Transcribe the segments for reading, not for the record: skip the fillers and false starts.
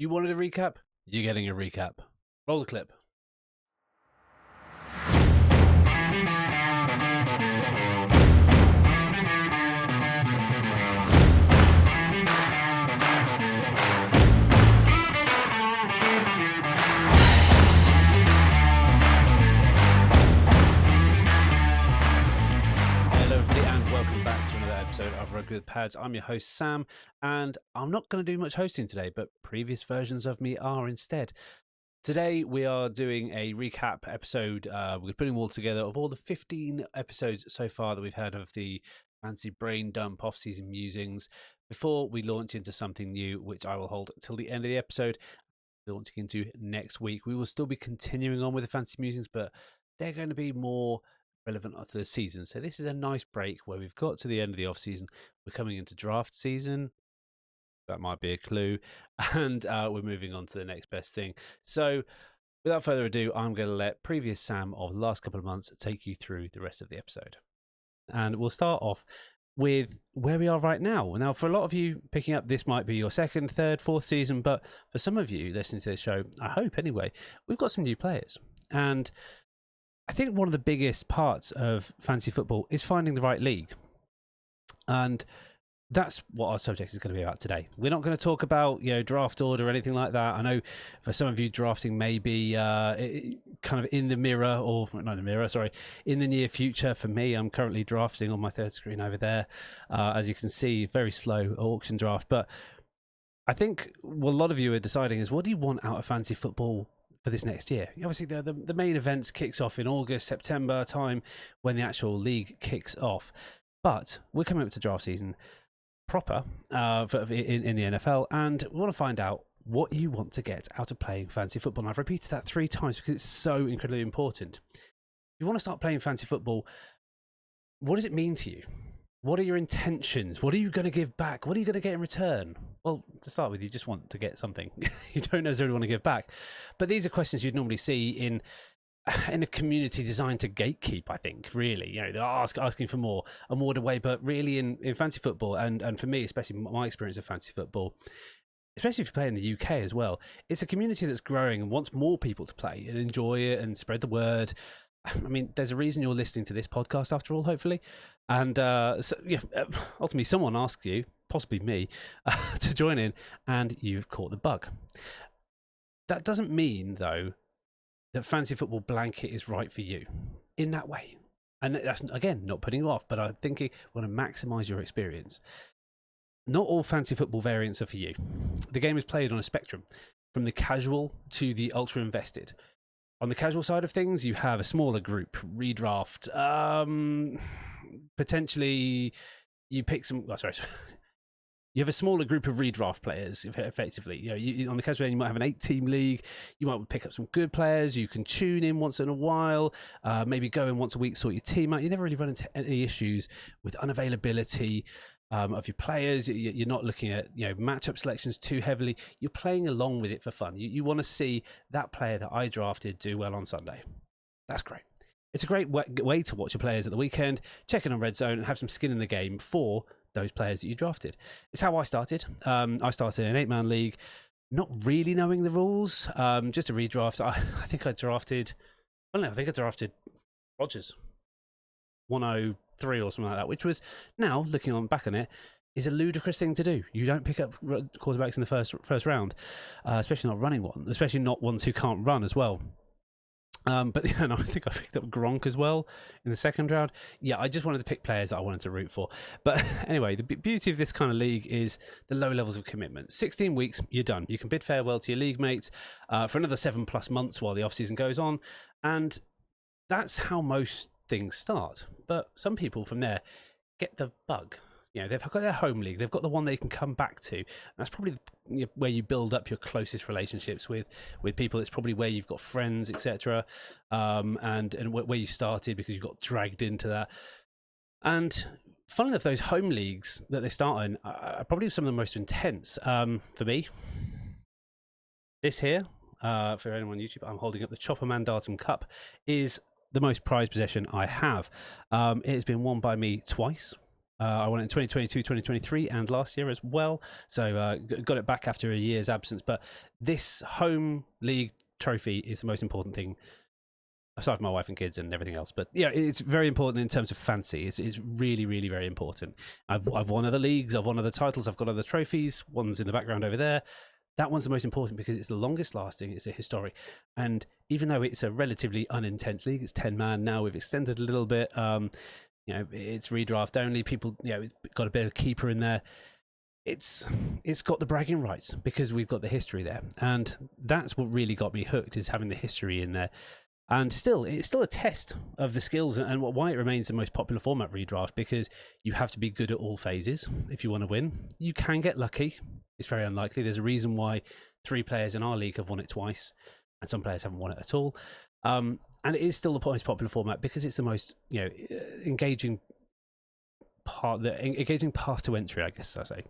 You wanted a recap? You're getting a recap. Roll the clip. Welcome back to another episode of Rugby with Pads. I'm your host Sam, and I'm not going to do much hosting today, but previous versions of me are instead. Today we are doing a recap episode. We're putting them all together of all the 15 episodes so far that we've had of the fancy Brain Dump off-season musings before we launch into something new, which I will hold till the end of the episode. Launching into next week, we will still be continuing on with the fancy musings, but they're going to be more relevant to the season. So this is a nice break where we've got to the end of the off season. We're coming into draft season. That might be a clue. And we're moving on to the next best thing. So without further ado, I'm going to let previous Sam of the last couple of months take you through the rest of the episode. And we'll start off with where we are right now. Now, for a lot of you picking up, this might be your second, third, fourth season, but for some of you listening to this show, I hope anyway, we've got some new players. And I think one of the biggest parts of fantasy football is finding the right league. And that's what our subject is going to be about today. We're not going to talk about, draft order or anything like that. I know for some of you, drafting may be kind of in the mirror, or not in the mirror, sorry, in the near future. For me, I'm currently drafting on my third screen over there. As you can see, very slow auction draft. But I think what a lot of you are deciding is, what do you want out of fantasy football for this next year? Obviously, the main events kicks off in August, September time when the actual league kicks off. But we're coming up to draft season proper in the NFL, and we want to find out what you want to get out of playing fantasy football. And I've repeated that 3 times because it's so incredibly important. If you want to start playing fantasy football, what does it mean to you? What are your intentions? What are you going to give back? What are you going to get in return? Well, to start with, you just want to get something. You don't necessarily want to give back. But these are questions you'd normally see in a community designed to gatekeep, I think, really. They're asking for more, a more way. But really in fantasy football, and for me, especially my experience of fantasy football, especially if you play in the UK as well, it's a community that's growing and wants more people to play and enjoy it and spread the word. I mean, there's a reason you're listening to this podcast after all, hopefully. And ultimately, someone asks you, possibly me, to join in, and you've caught the bug. That doesn't mean, though, that fantasy football blanket is right for you in that way. And that's, again, not putting you off, but I'm thinking we want to maximize your experience. Not all fantasy football variants are for you. The game is played on a spectrum, from the casual to the ultra invested. On the casual side of things, you have a smaller group, redraft. Potentially, you pick some. Oh, sorry. You have a smaller group of redraft players, effectively. On the casual end, you might have an 8-team league. You might pick up some good players. You can tune in once in a while. Maybe go in once a week, sort your team out. You never really run into any issues with unavailability of your players. You're not looking at matchup selections too heavily. You're playing along with it for fun. You want to see that player that I drafted do well on Sunday. That's great. It's a great way to watch your players at the weekend, check in on Red Zone, and have some skin in the game for those players that you drafted. It's how I started. I started in an 8-man league, not really knowing the rules. Just a redraft. I think I drafted Rodgers 103 or something like that, which was, now looking back on it, is a ludicrous thing to do. You don't pick up quarterbacks in the first round, especially not running one, especially not ones who can't run as well. But I think I picked up Gronk as well in the second round. Yeah, I just wanted to pick players that I wanted to root for. But anyway, the beauty of this kind of league is the low levels of commitment. 16 weeks, you're done. You can bid farewell to your league mates for another 7+ months while the off-season goes on. And that's how most things start. But some people from there get the bug. They've got their home league. They've got the one they can come back to. And that's probably where you build up your closest relationships with people. It's probably where you've got friends, etc. And where you started because you got dragged into that. And funnily enough, those home leagues that they start in are probably some of the most intense. For me, this here, for anyone on YouTube, I'm holding up the Chopper Mandatum Cup, is the most prized possession I have. It has been won by me twice. I won it in 2022, 2023, and last year as well. So got it back after a year's absence. But this home league trophy is the most important thing, aside from my wife and kids and everything else. But yeah, it's very important in terms of fancy. It's really, really very important. I've won other leagues, I've won other titles, I've got other trophies. One's in the background over there. That one's the most important because it's the longest lasting, it's a historic. And even though it's a relatively unintense league, it's 10-man now, we've extended a little bit. It's redraft only. People, it's got a bit of keeper in there. It's got the bragging rights because we've got the history there. And that's what really got me hooked, is having the history in there. And still, it's still a test of the skills and why it remains the most popular format, redraft, because you have to be good at all phases if you want to win. You can get lucky. It's very unlikely. There's a reason why 3 players in our league have won it twice, and some players haven't won it at all. And it is still the most popular format because it's the most engaging part, the engaging path to entry, I guess I say.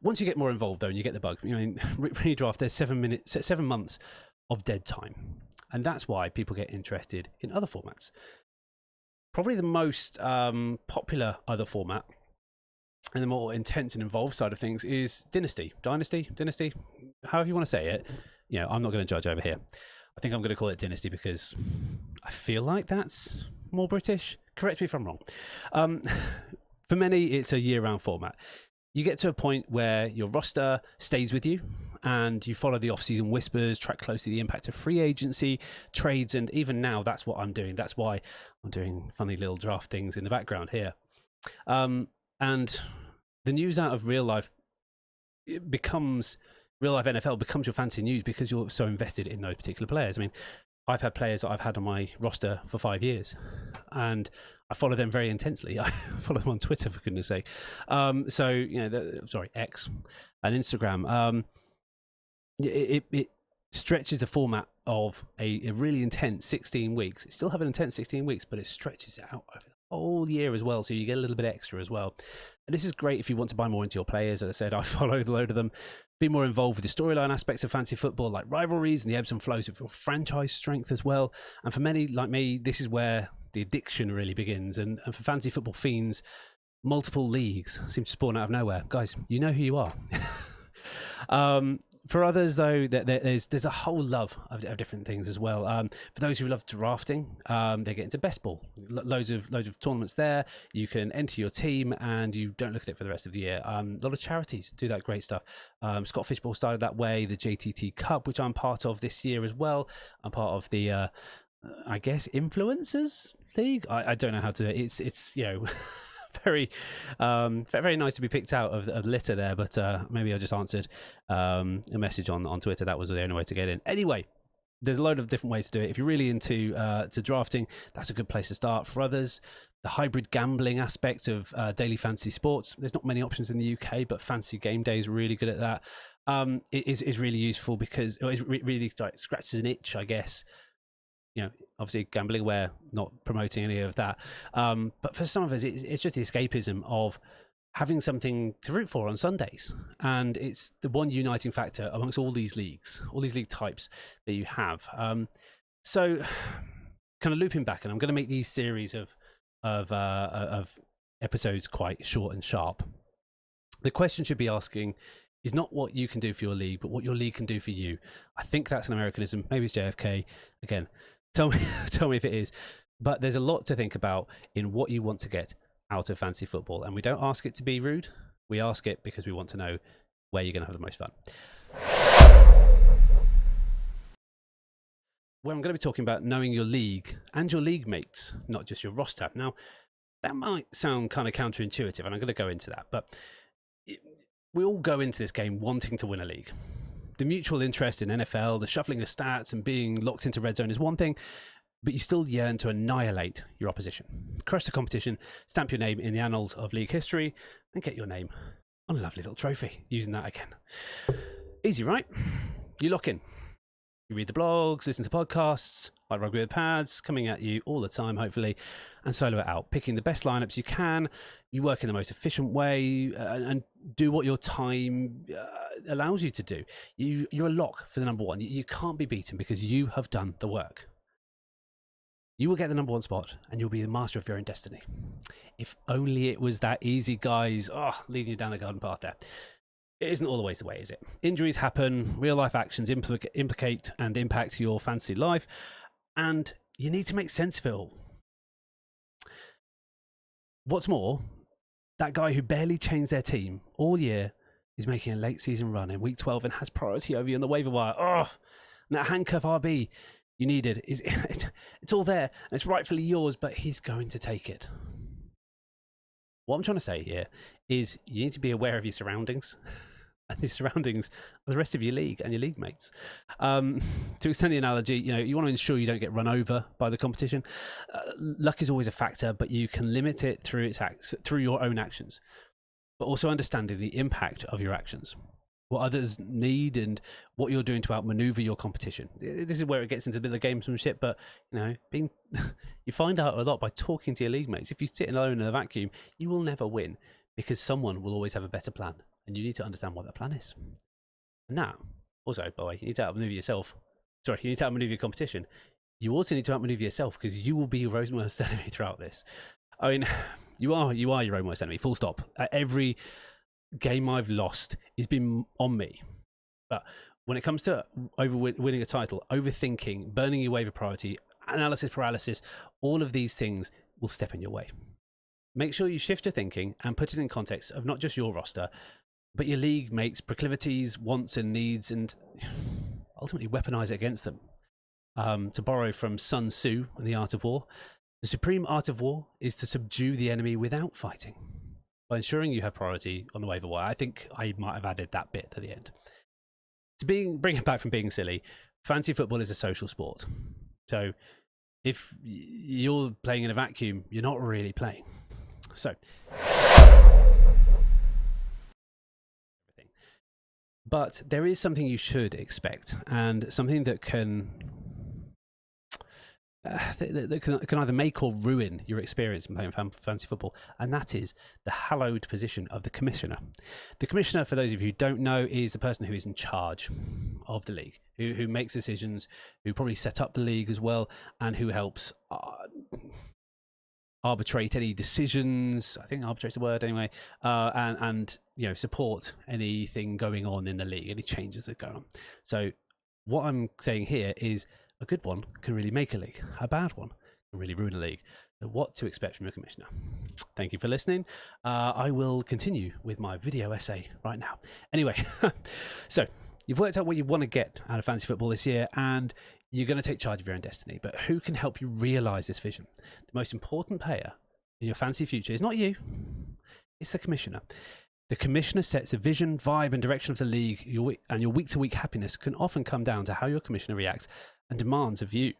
Once you get more involved, though, and you get the bug, redraft, there's 7 months of dead time. And that's why people get interested in other formats. Probably the most popular other format and the more intense and involved side of things is Dynasty, however you want to say it. I'm not going to judge over here. I think I'm going to call it Dynasty because I feel like that's more British. Correct me if I'm wrong. For many, it's a year-round format. You get to a point where your roster stays with you and you follow the off-season whispers, track closely the impact of free agency, trades, and even now, that's what I'm doing. That's why I'm doing funny little draft things in the background here. And the news out of real life NFL becomes your fantasy news because you're so invested in those particular players. I mean, I've had players that I've had on my roster for 5 years, and I follow them very intensely. I follow them on Twitter, for goodness sake. X and Instagram. It stretches the format of a really intense 16 weeks. You still have an intense 16 weeks, but it stretches it out over the whole year as well, so you get a little bit extra as well. And this is great if you want to buy more into your players. As I said, I follow a load of them. Be more involved with the storyline aspects of fantasy football, like rivalries and the ebbs and flows of your franchise strength as well. And for many like me, this is where the addiction really begins. And for fantasy football fiends, multiple leagues seem to spawn out of nowhere. Guys, you know who you are. For others, though, there's a whole love of different things as well. For those who love drafting, they get into best ball. Loads of tournaments there. You can enter your team and you don't look at it for the rest of the year. A lot of charities do that great stuff. Scott Fishbowl started that way. The JTT Cup, which I'm part of this year as well. I'm part of the, I guess, Influencers League. I don't know how to. It's very very nice to be picked out of the litter there, but maybe I just answered a message on Twitter. That was the only way to get in. Anyway, there's a load of different ways to do it. If you're really into to drafting, that's a good place to start. For others, the hybrid gambling aspect of daily fantasy sports, there's not many options in the UK, but Fantasy Game Day is really good at that. It is really useful because it really scratches an itch, I guess. Obviously gambling, we're not promoting any of that. But for some of us, it's just the escapism of having something to root for on Sundays. And it's the one uniting factor amongst all these league types that you have. So kind of looping back, and I'm going to make these series of episodes quite short and sharp. The question should be asking is not what you can do for your league, but what your league can do for you. I think that's an Americanism. Maybe it's JFK. Again, tell me if it is. But there's a lot to think about in what you want to get out of fantasy football. And we don't ask it to be rude. We ask it because we want to know where you're going to have the most fun. Where I'm going to be talking about knowing your league and your league mates, not just your roster. Now, that might sound kind of counterintuitive, and I'm going to go into that. But we all go into this game wanting to win a league. The mutual interest in NFL, the shuffling of stats and being locked into red zone is one thing, but you still yearn to annihilate your opposition. Crush the competition, stamp your name in the annals of league history, and get your name on a lovely little trophy, using that again. Easy, right? You lock in. You read the blogs, listen to podcasts, like Rugby with Pads, coming at you all the time, hopefully, and solo it out, picking the best lineups you can. You work in the most efficient way and do what your time allows you to do. You're a lock for the number one. You can't be beaten because you have done the work. You will get the #1 spot and you'll be the master of your own destiny. If only it was that easy, guys. Oh, leading you down the garden path there. It isn't always the way, is it? Injuries happen, real life actions implicate and impact your fantasy life, and you need to make sense of it all. What's more, that guy who barely changed their team all year is making a late season run in week 12 and has priority over you on the waiver wire. Oh, and that handcuff RB you needed, it's all there and it's rightfully yours, but he's going to take it. What I'm trying to say here is you need to be aware of your surroundings and the surroundings of the rest of your league and your league mates. To extend the analogy, you want to ensure you don't get run over by the competition. Luck is always a factor, but you can limit it through your own actions, but also understanding the impact of your actions, what others need, and what you're doing to outmaneuver your competition. This is where it gets into a bit of the gamesmanship, but you find out a lot by talking to your league mates. If you sit alone in a vacuum, you will never win because someone will always have a better plan, and you need to understand what that plan is. And now, also, by the way, you need to outmaneuver yourself. Sorry, you need to outmaneuver your competition. You also need to outmaneuver yourself because you will be your own worst enemy throughout this. I mean, you are your own worst enemy, full stop. Every game I've lost has been on me. But when it comes to winning a title, overthinking, burning your waiver priority, analysis paralysis, all of these things will step in your way. Make sure you shift your thinking and put it in context of not just your roster, but your league mates' proclivities, wants and needs, and ultimately weaponize it against them. To borrow from Sun Tzu in The Art of War, the supreme art of war is to subdue the enemy without fighting. By ensuring you have priority on the waiver wire, I think I might have added that bit at the end. To bring it back from being silly, fantasy football is a social sport. So if you're playing in a vacuum, you're not really playing. So, but there is something you should expect, and something that can either make or ruin your experience in playing fantasy football, and that is the hallowed position of the commissioner. The commissioner, for those of you who don't know, is the person who is in charge of the league, who makes decisions, who probably set up the league as well, and who helps arbitrate any decisions. I think arbitrate's the word anyway, and support anything going on in the league, any changes that go on. So what I'm saying here is a good one can really make a league. A bad one can really ruin a league. So what to expect from your commissioner. Thank you for listening. I will continue with my video essay right now. Anyway, so you've worked out what you want to get out of fantasy football this year, and you're going to take charge of your own destiny. But who can help you realize this vision? The most important player in your fantasy future is not you. It's the commissioner. The commissioner sets the vision, vibe, and direction of the league, and your week-to-week happiness can often come down to how your commissioner reacts and demands of you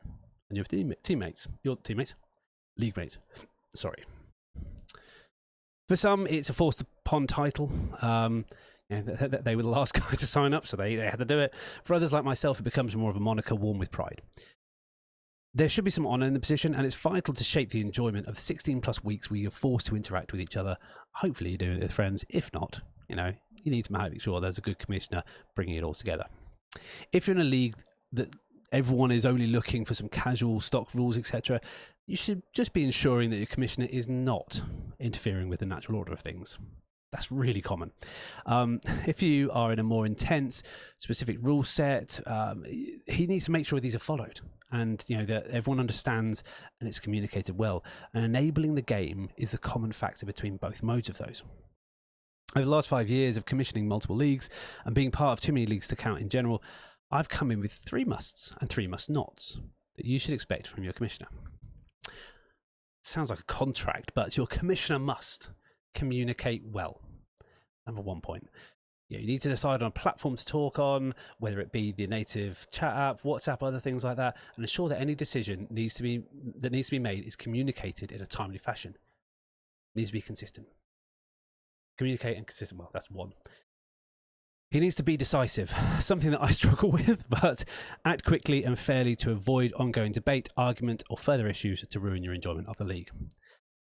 and your league mates. Sorry. For some, it's a forced upon title. They were the last guy to sign up, so they had to do it. For others like myself, it becomes more of a moniker worn with pride. There should be some honour in the position, and it's vital to shape the enjoyment of the 16 plus weeks where you're forced to interact with each other. Hopefully you're doing it with friends. If not, you need to make sure there's a good commissioner bringing it all together. If you're in a league that everyone is only looking for some casual stock rules, etc., you should just be ensuring that your commissioner is not interfering with the natural order of things. That's really common. If you are in a more intense, specific rule set, he needs to make sure these are followed, and that everyone understands and it's communicated well. And enabling the game is the common factor between both modes of those. Over the last 5 years of commissioning multiple leagues and being part of too many leagues to count in general, I've come in with 3 musts and 3 must-nots that you should expect from your commissioner. Sounds like a contract, but your commissioner must communicate well. Number 1 point. You need to decide on a platform to talk on, whether it be the native chat app, WhatsApp, other things like that, and ensure that any decision that needs to be made is communicated in a timely fashion. It needs to be consistent. Communicate and consistent. Well, that's 1. He needs to be decisive, something that I struggle with, but act quickly and fairly to avoid ongoing debate, argument, or further issues to ruin your enjoyment of the league.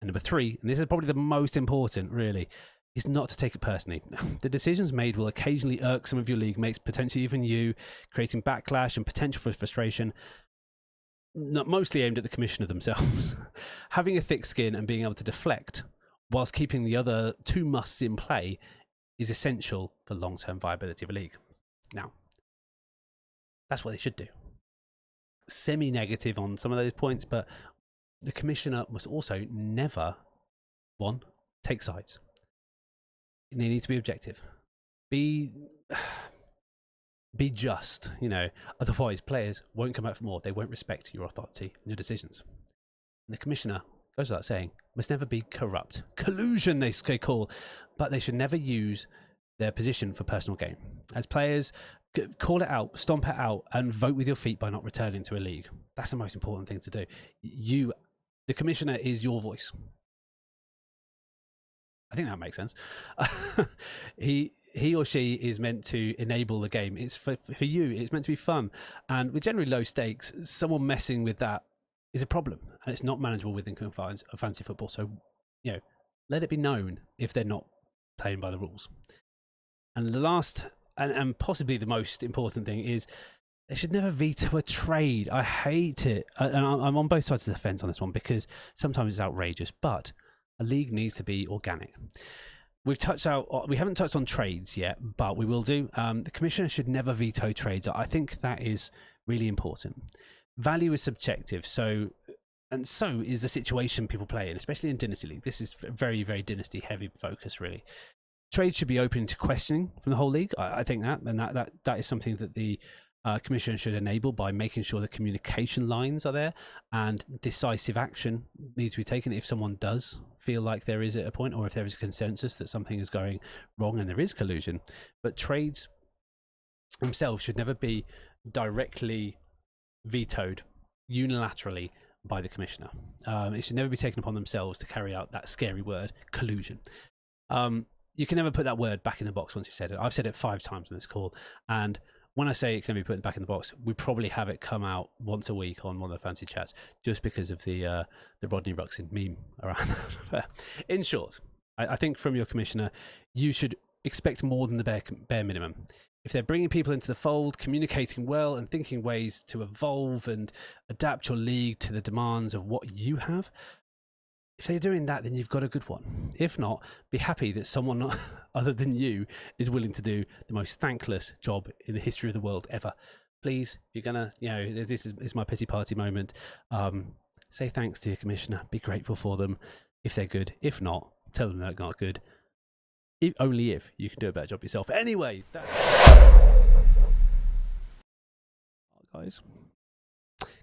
And number 3, and this is probably the most important, really, is not to take it personally. The decisions made will occasionally irk some of your league mates, potentially even you, creating backlash and potential for frustration. not mostly aimed at the commissioner themselves. Having a thick skin and being able to deflect whilst keeping the other two musts in play is essential for long-term viability of a league. Now, that's what they should do. Semi-negative on some of those points, but the commissioner must also never, one, take sides. They need to be objective. Be just, otherwise players won't come out for more. They won't respect your authority and your decisions. And the commissioner, goes without saying, must never be corrupt. Collusion, they call, but they should never use their position for personal gain. As players, call it out, stomp it out, and vote with your feet by not returning to a league. That's the most important thing to do. The commissioner is your voice. I think that makes sense. He or she is meant to enable the game. It's for you. It's meant to be fun. And with generally low stakes, someone messing with that is a problem. And it's not manageable within confines of fantasy football. So, let it be known if they're not playing by the rules. And the last, and possibly the most important thing is, they should never veto a trade. I hate it. And I'm on both sides of the fence on this one because sometimes it's outrageous. But a league needs to be organic. We haven't touched on trades yet, but we will do. The commissioner should never veto trades. I think that is really important. Value is subjective, so is the situation people play in, especially in Dynasty League. This is very, very Dynasty heavy focus, really. Trades should be open to questioning from the whole league. I think that is something that the commissioner should enable by making sure the communication lines are there and decisive action needs to be taken if someone does feel like there is at a point, or if there is a consensus that something is going wrong and there is collusion. But trades themselves should never be directly vetoed unilaterally by the commissioner. It should never be taken upon themselves to carry out that scary word, collusion. You can never put that word back in the box once you've said it. I've said it 5 times on this call, and when I say it can be put back in the box, we probably have it come out once a week on one of the fancy chats, just because of the Rodney Ruxin meme around that. In short, I think from your commissioner, you should expect more than the bare minimum. If they're bringing people into the fold, communicating well, and thinking ways to evolve and adapt your league to the demands of what you have, if they're doing that, then you've got a good one. If not, be happy that someone other than you is willing to do the most thankless job in the history of the world ever. Please, if you're gonna, this is my pity party moment. Say thanks to your commissioner. Be grateful for them if they're good. If not, tell them they're not good. Only if you can do a better job yourself. Anyway, guys.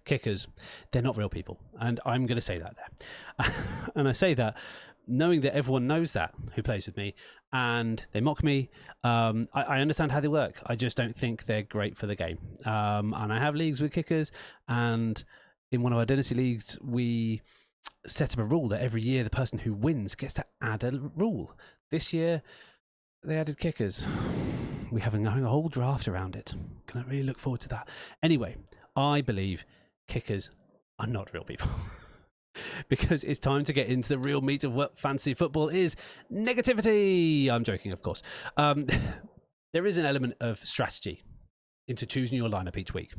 Kickers, they're not real people, and I'm going to say that there. And I say that knowing that everyone knows that who plays with me, and they mock me. I understand how they work. I just don't think they're great for the game. And I have leagues with kickers, and in one of our Dynasty leagues, we set up a rule that every year the person who wins gets to add a rule. This year, they added kickers. We're having a whole draft around it. Can I really look forward to that? Anyway, I believe kickers are not real people. Because it's time to get into the real meat of what fantasy football is. Negativity! I'm joking, of course. There is an element of strategy into choosing your lineup each week.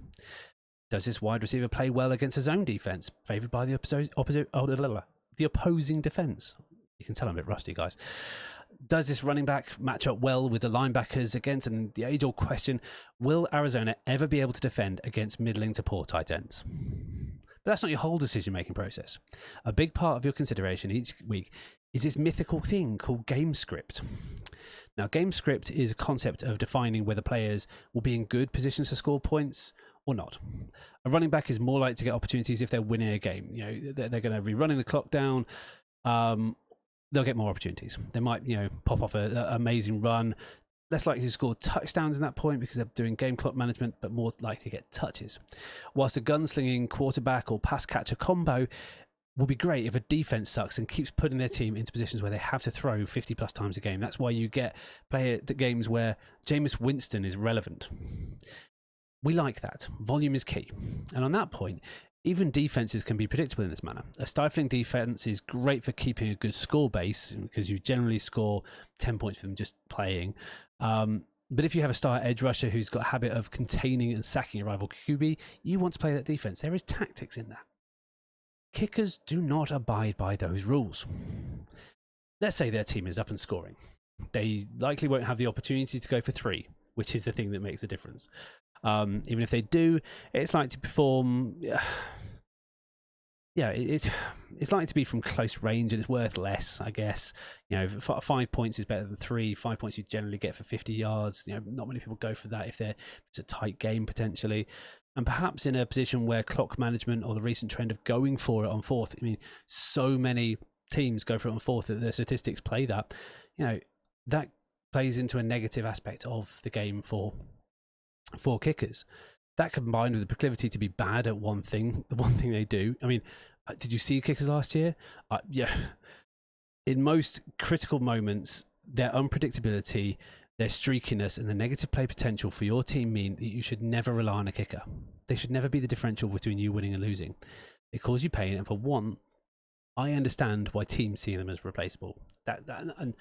Does this wide receiver play well against his own defense, favoured by the opposing defense? You can tell I'm a bit rusty, guys. Does this running back match up well with the linebackers against, and the age-old question, will Arizona ever be able to defend against middling to poor tight ends? But that's not your whole decision-making process. A big part of your consideration each week is this mythical thing called game script. Now, game script is a concept of defining whether players will be in good positions to score points or not. A running back is more likely to get opportunities if they're winning a game. They're going to be running the clock down. They'll get more opportunities. They might, pop off an amazing run. Less likely to score touchdowns in that point because they're doing game clock management, but more likely to get touches. Whilst a gunslinging quarterback or pass catcher combo will be great if a defense sucks and keeps putting their team into positions where they have to throw 50 plus times a game. That's why you get games where Jameis Winston is relevant. We like that. Volume is key. And on that point, even defenses can be predictable in this manner. A stifling defense is great for keeping a good score base because you generally score 10 points for them just playing. But if you have a star edge rusher who's got a habit of containing and sacking a rival QB, you want to play that defense. There is tactics in that. Kickers do not abide by those rules. Let's say their team is up and scoring. They likely won't have the opportunity to go for 3, which is the thing that makes the difference. Even if they do, it's likely to perform... it's likely to be from close range, and it's worth less, I guess. 5 points is better than 3. 5 points you generally get for 50 yards. Not many people go for that if it's a tight game potentially. And perhaps in a position where clock management or the recent trend of going for it on 4th, so many teams go for it on 4th that the statistics play that. That plays into a negative aspect of the game for kickers. That combined with the proclivity to be bad at the one thing they do. Did you see kickers last year? Yeah. In most critical moments, their unpredictability, their streakiness, and the negative play potential for your team mean that you should never rely on a kicker. They should never be the differential between you winning and losing. They cause you pain, and for one, I understand why teams see them as replaceable. And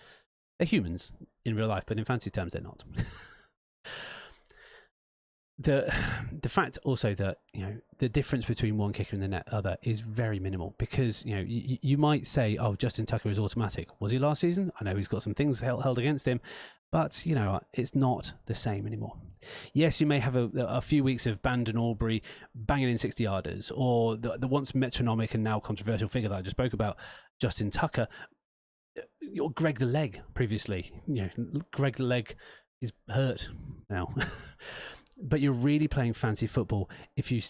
they're humans in real life, but in fantasy terms, they're not. The fact also that the difference between one kicker and the other is very minimal, because you might say, oh, Justin Tucker is automatic. Was he last season? I know he's got some things held against him, but it's not the same anymore. Yes, you may have a few weeks of Bandon Aubrey banging in 60-yarders, or the once metronomic and now controversial figure that I just spoke about, Justin Tucker, or Greg the Leg previously. Greg the Leg is hurt now. But you're really playing fancy football if you...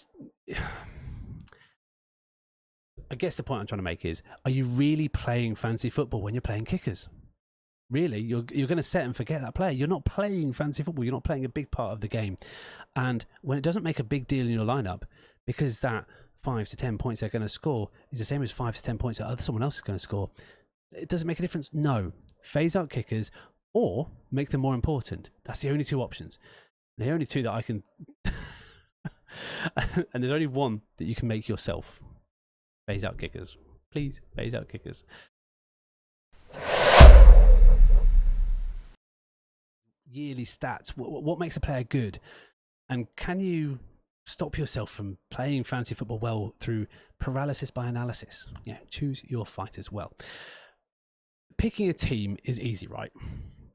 I guess the point I'm trying to make is, are you really playing fancy football when you're playing kickers? Really? You're going to set and forget that player. You're not playing fancy football. You're not playing a big part of the game. And when it doesn't make a big deal in your lineup, because that 5 to 10 points they're going to score is the same as 5 to 10 points that someone else is going to score, it doesn't make a difference. No. Phase out kickers or make them more important. That's the only 2 options. The only 2 that I can... and there's only one that you can make yourself. Phase out kickers. Please, phase out kickers. Yearly stats. What makes a player good? And can you stop yourself from playing fancy football well through paralysis by analysis? Choose your fighters well. Picking a team is easy, right?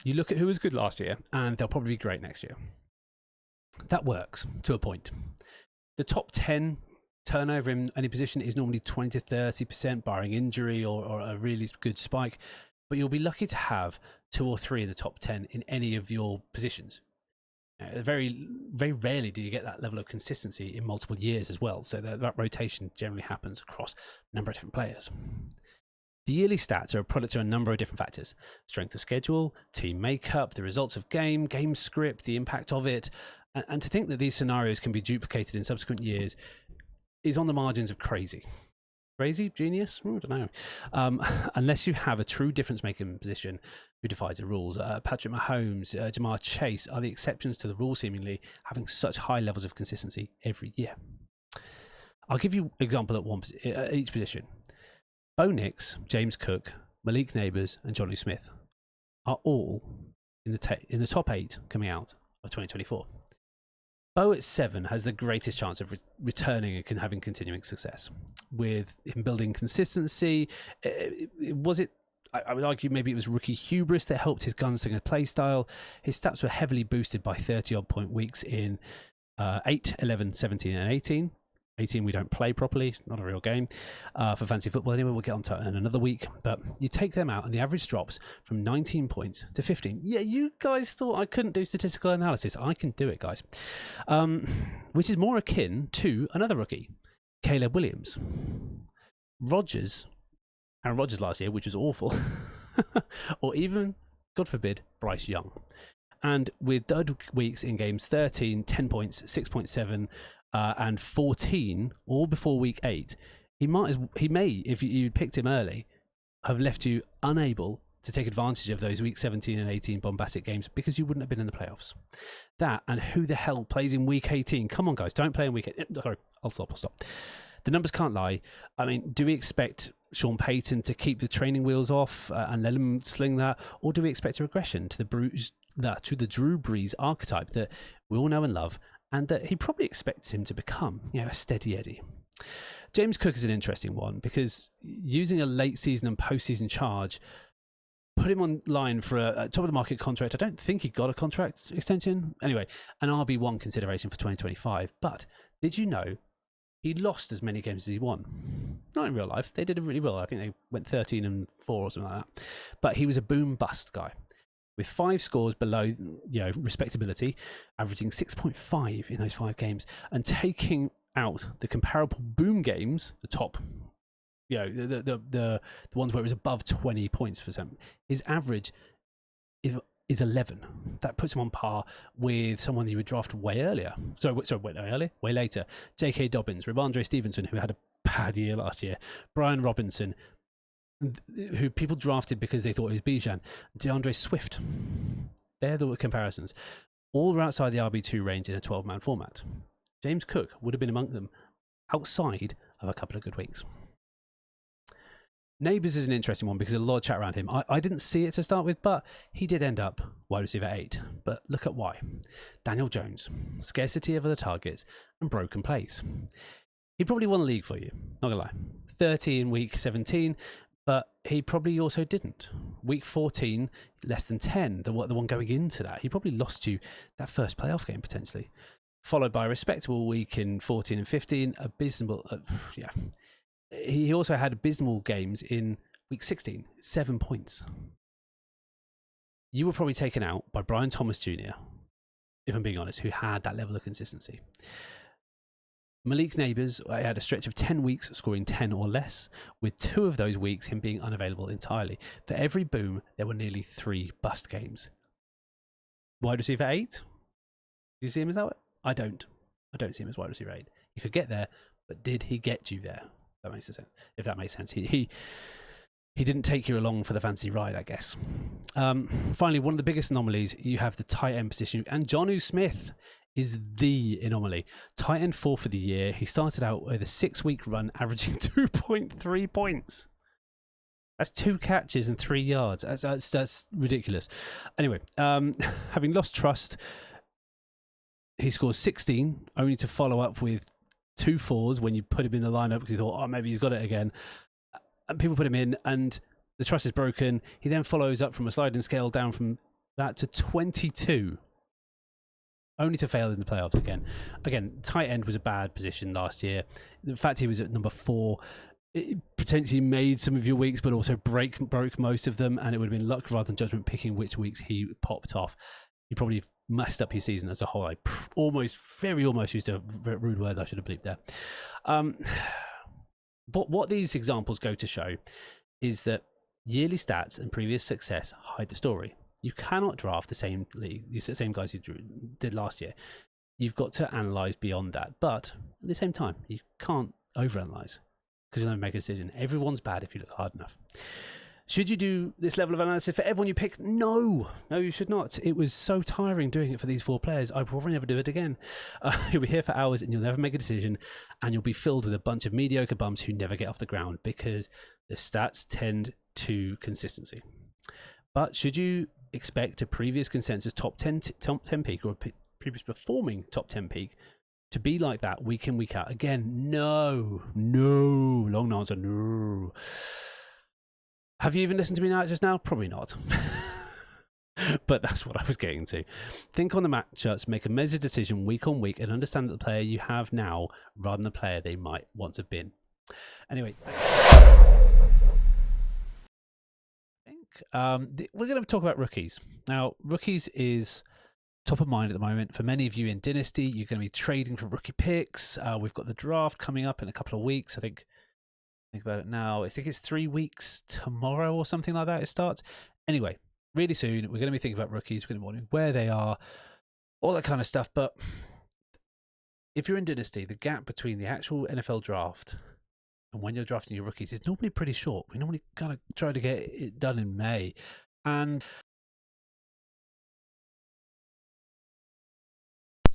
You look at who was good last year, and they'll probably be great next year. That works to a point. The top 10 turnover in any position is normally 20 to 30%, barring injury or a really good spike. But you'll be lucky to have 2 or 3 in the top 10 in any of your positions. Very, very rarely do you get that level of consistency in multiple years as well. So that rotation generally happens across a number of different players. The yearly stats are a product of a number of different factors: strength of schedule, team makeup, the results of game script, the impact of it. And to think that these scenarios can be duplicated in subsequent years is on the margins of crazy. Crazy? Genius? I don't know. Unless you have a true difference-making position who defies the rules. Patrick Mahomes, Jamar Chase are the exceptions to the rule, seemingly having such high levels of consistency every year. I'll give you an example at each position. Bo Nix, James Cook, Malik Neighbours and Jonnu Smith are all in the top 8 coming out of 2024. Bo at 7 has the greatest chance of returning and having continuing success. With him building consistency, I would argue maybe it was rookie hubris that helped his gunslinger play style. His stats were heavily boosted by 30-odd point weeks in 8, 11, 17 and 18. 18 we don't play properly, it's not a real game for fantasy football anyway. We'll get on to it in another week, but you take them out and the average drops from 19 points to 15. Yeah, you guys thought I couldn't do statistical analysis. I can do it, guys. Which is more akin to another rookie, Caleb Williams. Aaron Rodgers last year, which was awful. Or even, God forbid, Bryce Young. And with dud weeks in games 13, 10 points, 6.7, and 14, all before week 8, he may, if you picked him early, have left you unable to take advantage of those week 17 and 18 bombastic games because you wouldn't have been in the playoffs. That, and who the hell plays in week 18? Come on, guys, don't play in week 18. Sorry, I'll stop. The numbers can't lie. I mean, do we expect Sean Payton to keep the training wheels off and let him sling that? Or do we expect a regression to the bruised to the Drew Brees archetype that we all know and love, and that he probably expected him to become, a steady Eddie. James Cook is an interesting one because using a late season and postseason charge put him on line for a top of the market contract. I don't think he got a contract extension. Anyway, an RB1 consideration for 2025. But did you know he lost as many games as he won? Not in real life. They did really well. I think they went 13-4 or something like that. But he was a boom bust guy with 5 scores below, respectability, averaging 6.5 in those 5 games, and taking out the comparable boom games, the top, the ones where it was above 20 points for some. His average is 11. That puts him on par with someone that you would draft way earlier. Way later. J.K. Dobbins, Ramondre Stevenson, who had a bad year last year, Brian Robinson, who people drafted because they thought he was Bijan, DeAndre Swift. They're the comparisons. All are outside the RB2 range in a 12-man format. James Cook would have been among them outside of a couple of good weeks. Neighbours is an interesting one because there's a lot of chat around him. I didn't see it to start with, but he did end up wide receiver 8. But look at why. Daniel Jones, scarcity of other targets, and broken plays. He probably won the league for you, not gonna lie. 30 in week 17, but he probably also didn't. Week 14, less than 10, the one going into that. He probably lost you that first playoff game potentially. Followed by a respectable week in 14 and 15, abysmal, He also had abysmal games in week 16, 7 points. You were probably taken out by Brian Thomas Jr., if I'm being honest, who had that level of consistency. Malik Neighbours had a stretch of 10 weeks scoring 10 or less, with 2 of those weeks him being unavailable entirely. For every boom, there were nearly 3 bust games. Wide receiver 8? Do you see him as that way? I don't see him as wide receiver 8. He could get there, but did he get you there? That makes sense. If that makes sense, he didn't take you along for the fancy ride, I guess. Finally, one of the biggest anomalies, you have the tight end position, and Jonnu Smith is the anomaly. Tight end 4 for the year. He started out with a 6-week run, averaging 2.3 points. That's 2 catches and 3 yards. That's ridiculous. Anyway, having lost trust, he scores 16, only to follow up with 2 4s when you put him in the lineup because you thought, oh, maybe he's got it again. And people put him in and the trust is broken. He then follows up from a sliding scale down from that to 22, only to fail in the playoffs again. Again, tight end was a bad position last year. The fact he was at number 4, it potentially made some of your weeks, but also broke most of them, and it would have been luck rather than judgment picking which weeks he popped off. You probably messed up your season as a whole. I almost used a very rude word I should have bleeped there. But what these examples go to show is that yearly stats and previous success hide the story. You cannot draft the same guys you did last year. You've got to analyze beyond that. But at the same time, you can't overanalyze because you'll never make a decision. Everyone's bad if you look hard enough. Should you do this level of analysis for everyone you pick? No, you should not. It was so tiring doing it for these 4 players. I will probably never do it again. You'll be here for hours and you'll never make a decision, and you'll be filled with a bunch of mediocre bums who never get off the ground because the stats tend to consistency. But should you expect a previous consensus top 10 peak or a previous performing top 10 peak to be like that week in, week out? Again, no. Long answer, no. Have you even listened to me just now? Probably not. But that's what I was getting to. Think on the matchups, make a measured decision week on week, and understand that the player you have now rather than the player they might once have been. Anyway, we're going to talk about rookies. Now, rookies is top of mind at the moment. For many of you in Dynasty, you're going to be trading for rookie picks. We've got the draft coming up in a couple of weeks, I think about it now. I think it's 3 weeks tomorrow or something like that. It starts. Anyway, really soon, we're going to be thinking about rookies. We're going to be wondering where they are, all that kind of stuff. But if you're in Dynasty, the gap between the actual NFL draft and when you're drafting your rookies is normally pretty short. We normally kind of try to get it done in May. And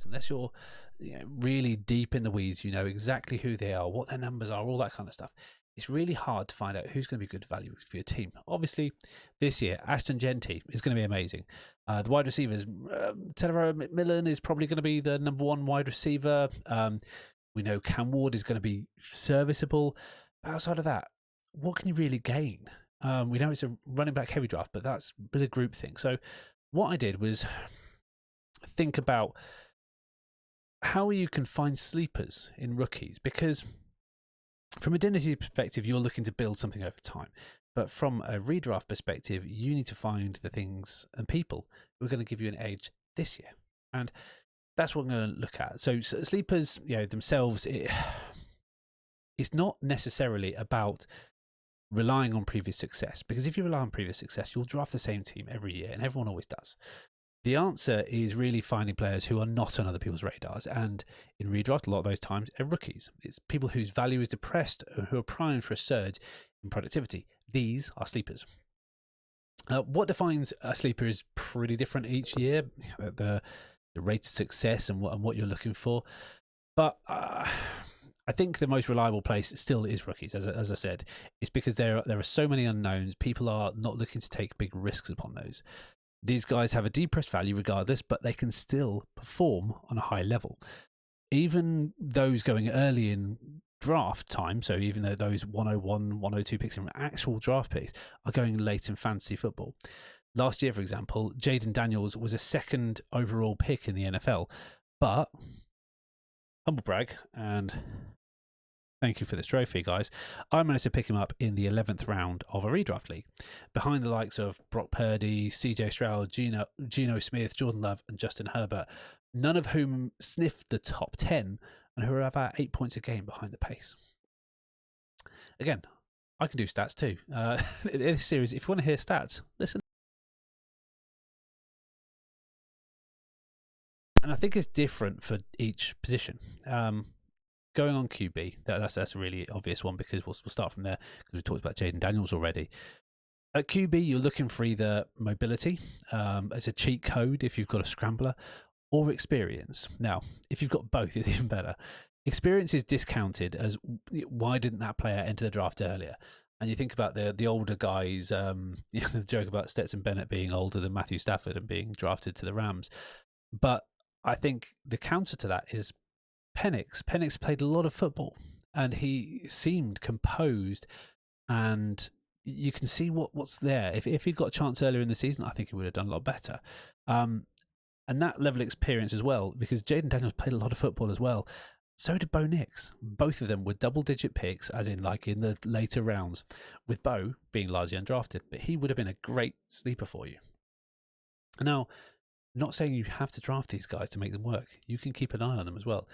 unless you're really deep in the weeds, you know exactly who they are, what their numbers are, all that kind of stuff. it's really hard to find out who's going to be good value for your team. Obviously, this year, Ashton Genty is going to be amazing. The wide receivers, Taylor McMillan is probably going to be the number one wide receiver. We know Cam Ward is going to be serviceable. But outside of that, what can you really gain? We know it's a running back heavy draft, but that's a bit of group thing. So what I did was think about how you can find sleepers in rookies, because from a dynasty perspective, you're looking to build something over time. But from a redraft perspective, you need to find the things and people who are going to give you an edge this year. And that's what I'm going to look at. So sleepers, themselves, it's not necessarily about relying on previous success, because if you rely on previous success, you'll draft the same team every year, and everyone always does. The answer is really finding players who are not on other people's radars, and in redraft, a lot of those times are rookies. It's people whose value is depressed, who are primed for a surge in productivity. These are sleepers. What defines a sleeper is pretty different each year, the rate of success and what you're looking for. But I think the most reliable place still is rookies, as I said. It's because there are so many unknowns. People are not looking to take big risks upon those. These guys have a depressed value regardless, but they can still perform on a high level. Even those going early in draft time, so even though those 101, 102 picks in actual draft picks are going late in fantasy football. Last year, for example, Jaden Daniels was a second overall pick in the NFL, but humble brag, and thank you for this trophy, guys, I managed to pick him up in the 11th round of a redraft league, behind the likes of Brock Purdy, CJ Stroud, Geno Smith, Jordan Love, and Justin Herbert, none of whom sniffed the top 10 and who are about 8 points a game behind the pace. Again, I can do stats too. In this series, if you want to hear stats, listen. And I think it's different for each position. Going on QB, that's a really obvious one, because we'll start from there, because we talked about Jaden Daniels already. At QB, you're looking for either mobility as a cheat code if you've got a scrambler, or experience. Now, if you've got both, it's even better. Experience is discounted as, why didn't that player enter the draft earlier? And you think about the older guys, the joke about Stetson Bennett being older than Matthew Stafford and being drafted to the Rams. But I think the counter to that is Penix. Penix played a lot of football, and he seemed composed, and you can see what's there. If he got a chance earlier in the season, I think he would have done a lot better. And that level of experience as well, because Jaden Daniels played a lot of football as well. So did Bo Nix. Both of them were double-digit picks, as in like in the later rounds, with Bo being largely undrafted. But he would have been a great sleeper for you. Now, not saying you have to draft these guys to make them work. You can keep an eye on them as well.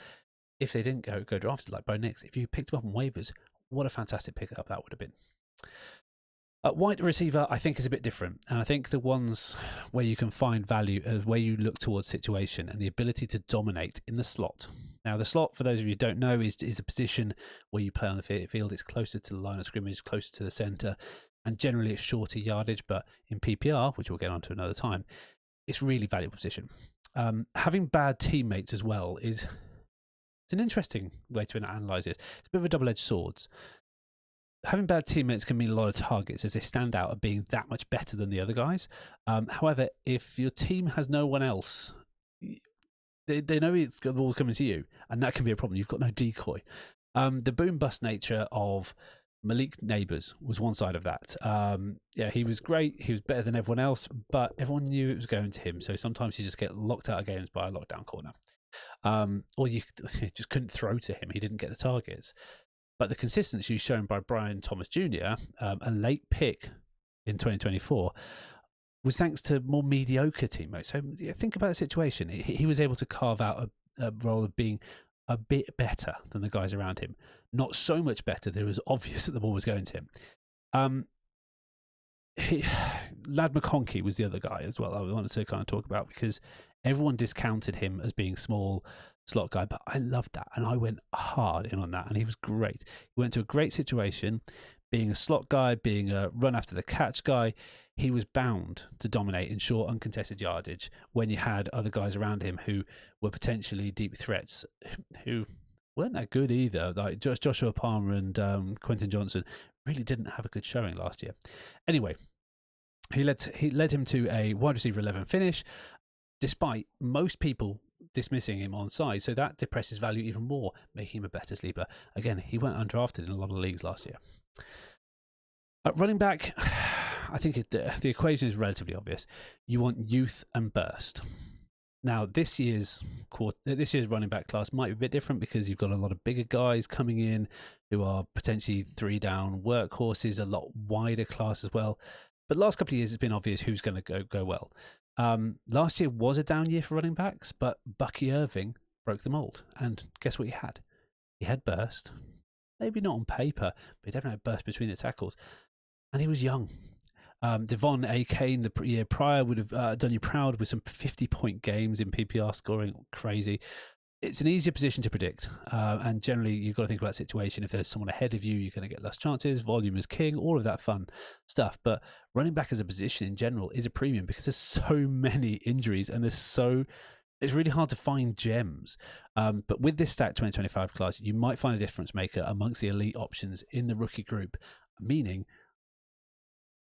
If they didn't go drafted like Bo Nix, if you picked them up on waivers, what a fantastic pickup that would have been. Wide receiver, I think, is a bit different. And I think the ones where you can find value is where you look towards situation and the ability to dominate in the slot. Now, the slot, for those of you who don't know, is a position where you play on the field. It's closer to the line of scrimmage, closer to the centre, and generally it's shorter yardage. But in PPR, which we'll get onto another time, it's really valuable position. Having bad teammates as well it's an interesting way to analyse it. It's a bit of a double-edged sword. Having bad teammates can mean a lot of targets as they stand out at being that much better than the other guys. However, if your team has no one else, they know the ball's coming to you, and that can be a problem. You've got no decoy. The boom-bust nature of Malik Neighbours was one side of that. He was great. He was better than everyone else, but everyone knew it was going to him. So sometimes you just get locked out of games by a lockdown corner. Or you just couldn't throw to him. He didn't get the targets. But the consistency shown by Brian Thomas Jr., a late pick in 2024, was thanks to more mediocre teammates. So think about the situation. He was able to carve out a role of being a bit better than the guys around him. Not so much better that it was obvious that the ball was going to him. Lad McConkey was the other guy as well I wanted to kind of talk about, because everyone discounted him as being small slot guy, but I loved that, and I went hard in on that, and he was great. He went to a great situation, being a slot guy, being a run after the catch guy. He was bound to dominate in short, uncontested yardage when you had other guys around him who were potentially deep threats, who weren't that good either. Like Joshua Palmer and Quentin Johnson really didn't have a good showing last year. Anyway, he led him to a wide receiver 11 finish, despite most people dismissing him on side. So that depresses value even more, making him a better sleeper. Again, he went undrafted in a lot of leagues last year. At running back, I think the equation is relatively obvious. You want youth and burst. Now, this year's running back class might be a bit different because you've got a lot of bigger guys coming in who are potentially 3-down workhorses, a lot wider class as well. But last couple of years, it's been obvious who's going to go well. Last year was a down year for running backs, but Bucky Irving broke the mold. And guess what he had? He had burst. Maybe not on paper, but he definitely had burst between the tackles. And he was young. Devon A.K.A. in the year prior would have done you proud with some 50-point games in PPR scoring. Crazy. It's an easier position to predict. And generally, you've got to think about the situation. If there's someone ahead of you, you're going to get less chances. Volume is king, all of that fun stuff. But running back as a position in general is a premium because there's so many injuries and it's really hard to find gems. But with this Stack 2025 class, you might find a difference maker amongst the elite options in the rookie group, meaning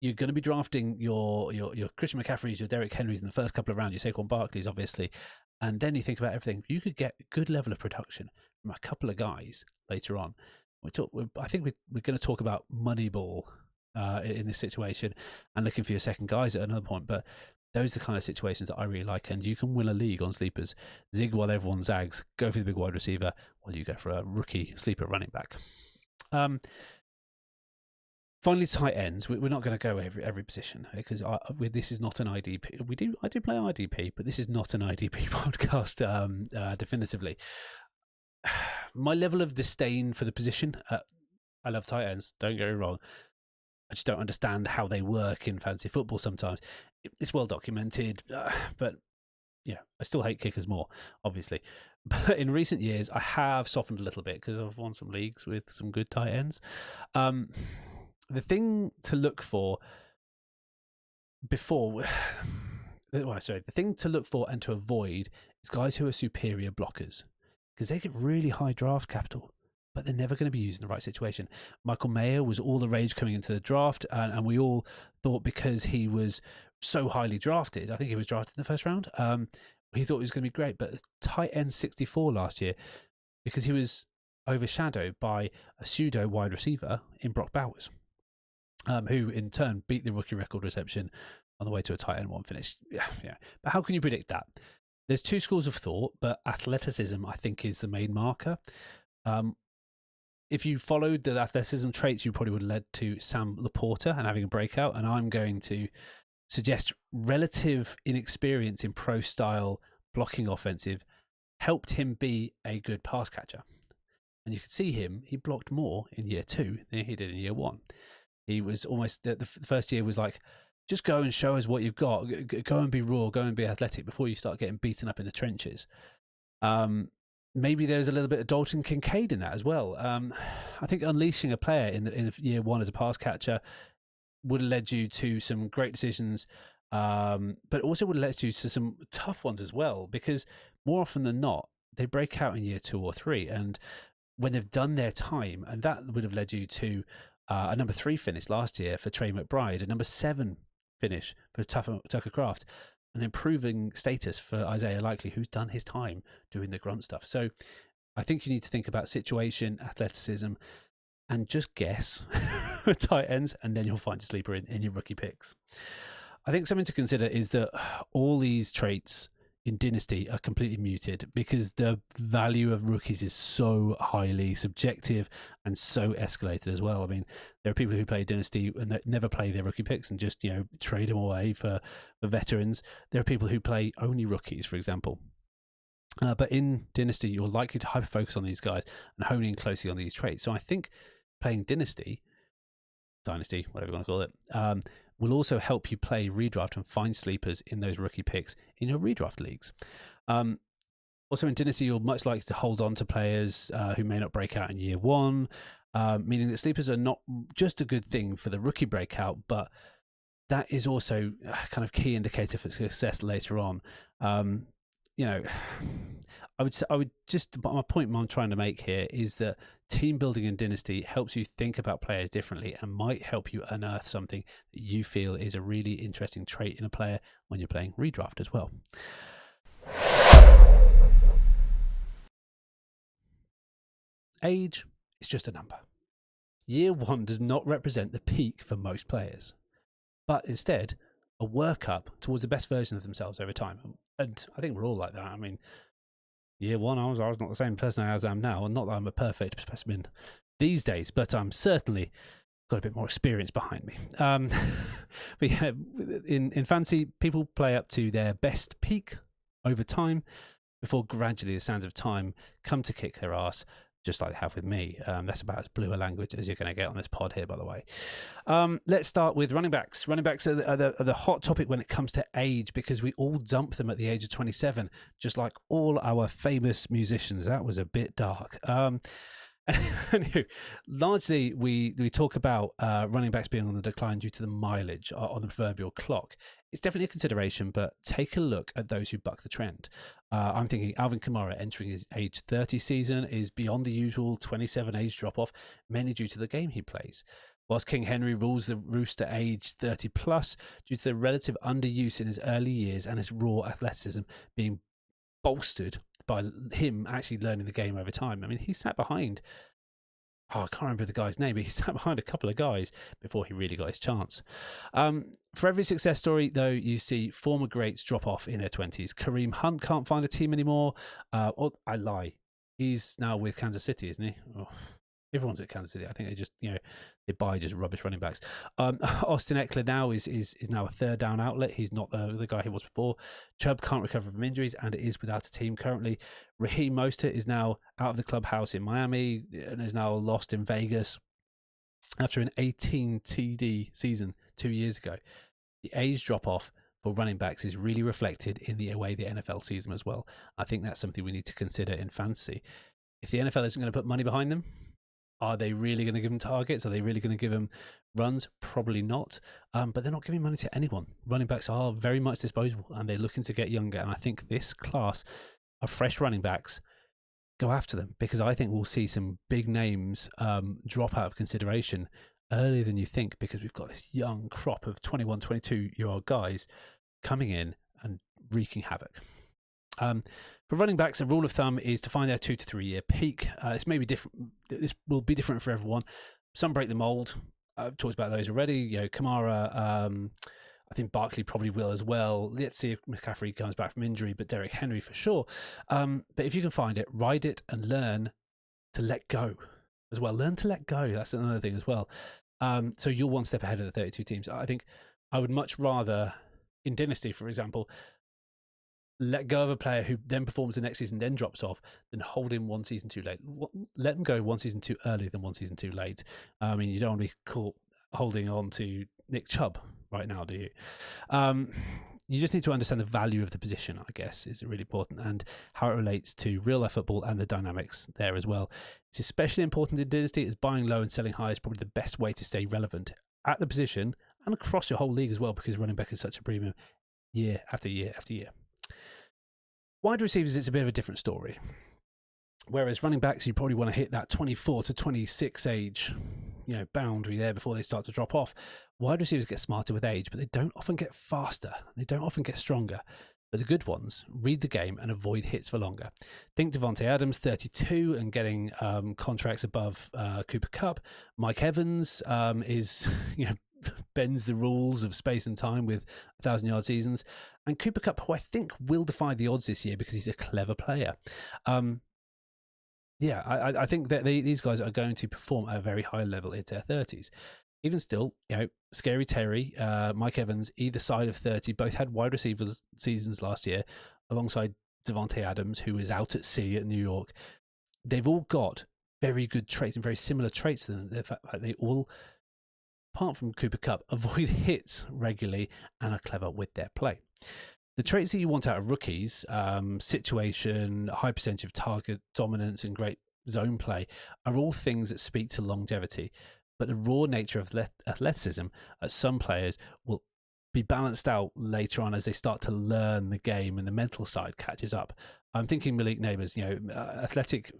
you're going to be drafting your Christian McCaffreys, your Derrick Henrys in the first couple of rounds, your Saquon Barkleys, obviously. And then you think about everything. You could get a good level of production from a couple of guys later on. I think we're going to talk about Moneyball in this situation and looking for your second guys at another point. But those are the kind of situations that I really like. And you can win a league on sleepers. Zig while everyone zags. Go for the big wide receiver while you go for a rookie sleeper running back. Finally, tight ends. We're not going to go every position because this is not an IDP. I do play IDP, but this is not an IDP podcast. Definitively, my level of disdain for the position. I love tight ends. Don't get me wrong. I just don't understand how they work in fantasy football. Sometimes it's well documented, but yeah, I still hate kickers more, obviously. But in recent years, I have softened a little bit because I've won some leagues with some good tight ends. The thing to look for the thing to look for and to avoid is guys who are superior blockers because they get really high draft capital, but they're never going to be used in the right situation. Michael Mayer was all the rage coming into the draft, and we all thought because he was so highly drafted, I think he was drafted in the first round, he thought he was going to be great, but tight end 64 last year because he was overshadowed by a pseudo wide receiver in Brock Bowers. Who in turn beat the rookie record reception on the way to a tight end 1 finish. Yeah. But how can you predict that? There's two schools of thought, but athleticism, I think, is the main marker. If you followed the athleticism traits, you probably would have led to Sam Laporta and having a breakout. And I'm going to suggest relative inexperience in pro-style blocking offensive helped him be a good pass catcher. And you could see he blocked more in year 2 than he did in year 1. He was almost, the first year was like, just go and show us what you've got. Go and be raw, go and be athletic before you start getting beaten up in the trenches. Maybe there's a little bit of Dalton Kincaid in that as well. I think unleashing a player in year 1 as a pass catcher would have led you to some great decisions, but also would have led you to some tough ones as well, because more often than not, they break out in year 2 or 3. And when they've done their time, and that would have led you to a number 3 finish last year for Trey McBride, a number 7 finish for Tucker Kraft, an improving status for Isaiah Likely, who's done his time doing the grunt stuff. So I think you need to think about situation, athleticism, and just guess tight ends, and then you'll find a sleeper in your rookie picks. I think something to consider is that all these traits in Dynasty are completely muted because the value of rookies is so highly subjective and so escalated as well. I mean, there are people who play Dynasty and that never play their rookie picks and just, trade them away for veterans. There are people who play only rookies, for example. But in Dynasty, you're likely to hyper-focus on these guys and hone in closely on these traits. So I think playing Dynasty, whatever you want to call it, will also help you play redraft and find sleepers in those rookie picks in your redraft leagues. Also in Dynasty, you're much likely to hold on to players who may not break out in year 1, meaning that sleepers are not just a good thing for the rookie breakout, but that is also a kind of key indicator for success later on. I would just, my point I'm trying to make here is that team building in Dynasty helps you think about players differently and might help you unearth something that you feel is a really interesting trait in a player when you're playing redraft as well. Age is just a number. Year 1 does not represent the peak for most players, but instead a workup towards the best version of themselves over time. And I think we're all like that. I mean, year 1, I was not the same person as I am now, and not that I'm a perfect specimen these days, but I'm certainly got a bit more experience behind me. But yeah, in fantasy, people play up to their best peak over time before gradually the sands of time come to kick their ass, just like they have with me. That's about as blue a language as you're going to get on this pod here, by the way. Let's start with running backs. Running backs are the hot topic when it comes to age, because we all dump them at the age of 27, just like all our famous musicians. That was a bit dark. Anyway, largely, we talk about running backs being on the decline due to the mileage on the proverbial clock. It's definitely a consideration, but take a look at those who buck the trend. I'm thinking Alvin Kamara entering his age 30 season is beyond the usual 27 age drop-off, mainly due to the game he plays. Whilst King Henry rules the roost at age 30 plus due to the relative underuse in his early years and his raw athleticism being bolstered by him actually learning the game over time. I mean, he sat behind, I can't remember the guy's name, but he sat behind a couple of guys before he really got his chance. For every success story, though, you see former greats drop off in their 20s. Kareem Hunt can't find a team anymore. I lie. He's now with Kansas City, isn't he? Oh, everyone's at Kansas City. I think they just, they buy just rubbish running backs. Austin Eckler now is now a third down outlet. He's not the guy he was before. Chubb can't recover from injuries and is without a team currently. Raheem Mostert is now out of the clubhouse in Miami and is now lost in Vegas after an 18 TD season 2 years ago. The age drop-off for running backs is really reflected in the way the NFL sees them as well. I think that's something we need to consider in fantasy. If the NFL isn't going to put money behind them, are they really going to give them targets? Are they really going to give them runs? Probably not. But they're not giving money to anyone. Running backs are very much disposable and they're looking to get younger. And I think this class of fresh running backs, go after them, because I think we'll see some big names drop out of consideration earlier than you think, because we've got this young crop of 21, 22-year-old guys coming in and wreaking havoc. For running backs, a rule of thumb is to find their 2 to 3 year peak. This may be different. This will be different for everyone. Some break the mold. I've talked about those already. Kamara, I think Barkley probably will as well. Let's see if McCaffrey comes back from injury, but Derrick Henry for sure. But if you can find it, ride it and learn to let go as well. Learn to let go. That's another thing as well. So you're one step ahead of the 32 teams. I think I would much rather, in Dynasty, for example, let go of a player who then performs the next season, then drops off, than hold him one season too late. Let them go one season too early than one season too late. I mean, you don't want to be caught holding on to Nick Chubb right now, do you? You just need to understand the value of the position, I guess, is really important, and how it relates to real life football and the dynamics there as well. It's especially important in Dynasty, as buying low and selling high is probably the best way to stay relevant at the position and across your whole league as well, because running back is such a premium year after year after year. Wide receivers, it's a bit of a different story. Whereas running backs, you probably want to hit that 24 to 26 age, boundary there before they start to drop off. Wide receivers get smarter with age, but they don't often get faster. They don't often get stronger. But the good ones read the game and avoid hits for longer. Think Devontae Adams, 32, and getting contracts above Cooper Kupp. Mike Evans is, bends the rules of space and time with 1,000-yard seasons. And Cooper Kupp, who I think will defy the odds this year because he's a clever player. I think that these guys are going to perform at a very high level into their 30s. Even still, Scary Terry, Mike Evans, either side of 30, both had wide receivers seasons last year, alongside Devontae Adams, who is out at sea at New York. They've all got very good traits and very similar traits to them. The fact that they all, apart from Cooper Kupp, avoid hits regularly and are clever with their play. The traits that you want out of rookies, situation, high percentage of target dominance, and great zone play, are all things that speak to longevity. But the raw nature of athleticism at some players will be balanced out later on as they start to learn the game and the mental side catches up. I'm thinking Malik Neighbours, athletic,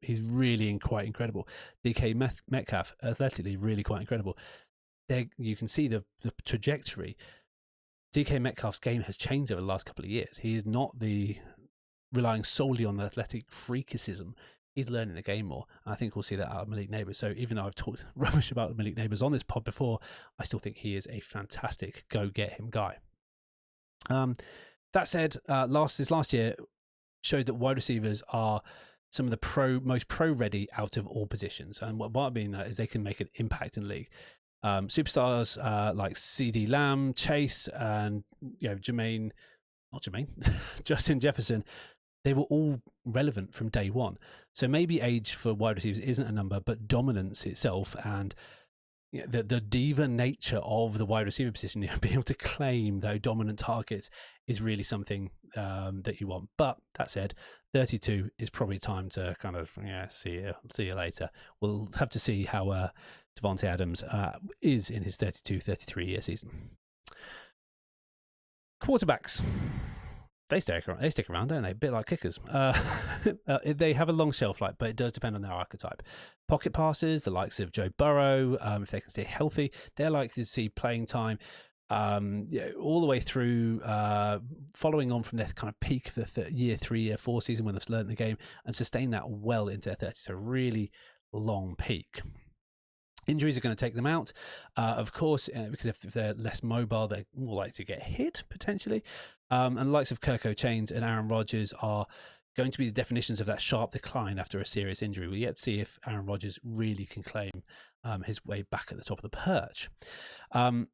he's really quite incredible. DK Metcalf, athletically, really quite incredible. There, you can see the trajectory. DK Metcalf's game has changed over the last couple of years. He is not relying solely on the athletic freakicism. He's learning the game more. And I think we'll see that out of Malik Neighbours. So even though I've talked rubbish about Malik Neighbours on this pod before, I still think he is a fantastic go-get-him guy. That said, this last year showed that wide receivers are some of the most pro-ready out of all positions. And what I mean that is they can make an impact in the league. Superstars like CD Lamb, Chase, and Justin Jefferson, they were all relevant from day one. So maybe age for wide receivers isn't a number, but dominance itself and the diva nature of the wide receiver position, being able to claim those dominant targets is really something that you want. But that said, 32 is probably time to kind of see you later. We'll have to see how Davante Adams is in his 33 year season. Quarterbacks. They stick around, don't they? A bit like kickers. They have a long shelf life, but it does depend on their archetype. Pocket passers, the likes of Joe Burrow, if they can stay healthy, they're likely to see playing time all the way through, following on from their kind of peak of the year 3, year 4 season when they've learned the game and sustain that well into their 30s. So really long peak. Injuries are going to take them out, of course, because if they're less mobile, they're more likely to get hit, potentially. And the likes of Kirk O'Chains and Aaron Rodgers are going to be the definitions of that sharp decline after a serious injury. We'll yet see if Aaron Rodgers really can claim his way back at the top of the perch. I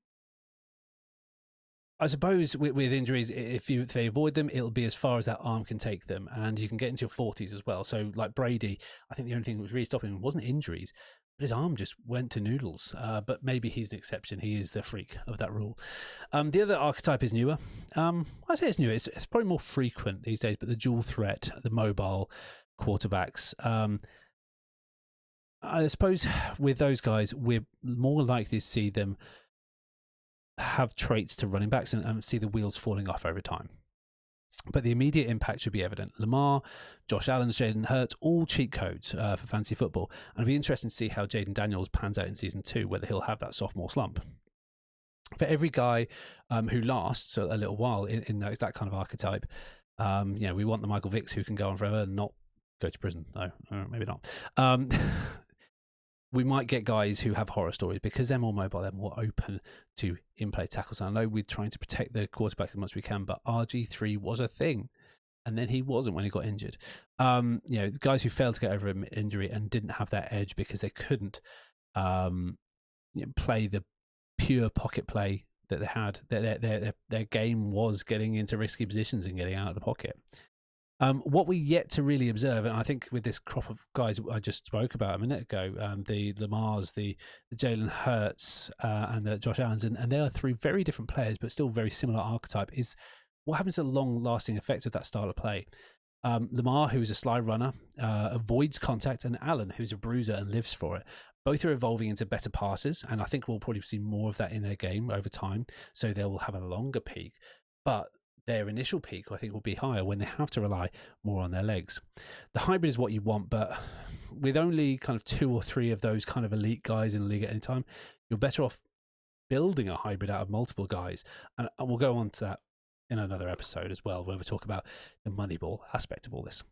suppose with injuries, if they avoid them, it'll be as far as that arm can take them, and you can get into your 40s as well. So like Brady, I think the only thing that was really stopping him wasn't injuries, but his arm just went to noodles. But maybe he's an exception. He is the freak of that rule. The other archetype is newer. I say it's newer. It's probably more frequent these days, but the dual threat, the mobile quarterbacks. I suppose with those guys, we're more likely to see them have traits to running backs and see the wheels falling off over time. But the immediate impact should be evident. Lamar, Josh Allen, Jalen Hurts, all cheat codes for fantasy football. And it'll be interesting to see how Jaden Daniels pans out in season 2, whether he'll have that sophomore slump. For every guy who lasts a little while in that kind of archetype, we want the Michael Vicks who can go on forever and not go to prison. No, maybe not. We might get guys who have horror stories because they're more mobile, they're more open to in-play tackles. And I know we're trying to protect the quarterback as much as we can, but RG3 was a thing, and then he wasn't when he got injured. The guys who failed to get over an injury and didn't have that edge because they couldn't play the pure pocket play that they had. Their game was getting into risky positions and getting out of the pocket. What we yet to really observe, and I think with this crop of guys I just spoke about a minute ago, the Lamars, the Jalen Hurts, and the Josh Allens, and they are 3 very different players, but still very similar archetype, is what happens to the long-lasting effect of that style of play. Lamar, who's a sly runner, avoids contact, and Allen, who's a bruiser and lives for it. Both are evolving into better passers, and I think we'll probably see more of that in their game over time, so they will have a longer peak. But their initial peak, I think, will be higher when they have to rely more on their legs. The hybrid is what you want, but with only kind of 2 or 3 of those kind of elite guys in the league at any time, you're better off building a hybrid out of multiple guys. And we'll go on to that in another episode as well, where we talk about the Moneyball aspect of all this.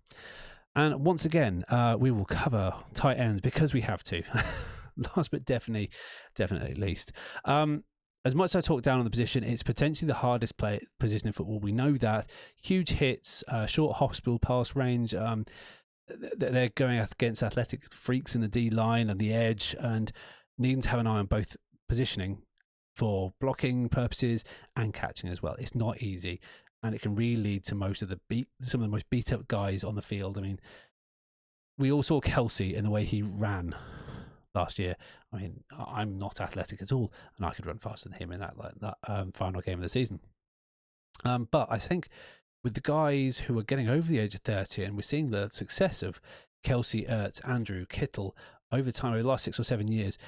And once again, we will cover tight ends because we have to. Last but definitely least. As much as I talk down on the position, it's potentially the hardest position in football. We know that. Huge hits, short hospital pass range. They're going against athletic freaks in the D-line and the edge, and needing to have an eye on both positioning for blocking purposes and catching as well. It's not easy, and it can really lead to some of the most beat-up guys on the field. I mean, we all saw Kelsey in the way he ran last year. I mean, I'm not athletic at all, and I could run faster than him in that final game of the season. But I think with the guys who are getting over the age of 30, and we're seeing the success of Kelsey, Ertz, Andrew, Kittle over time, over the last 6 or 7 years,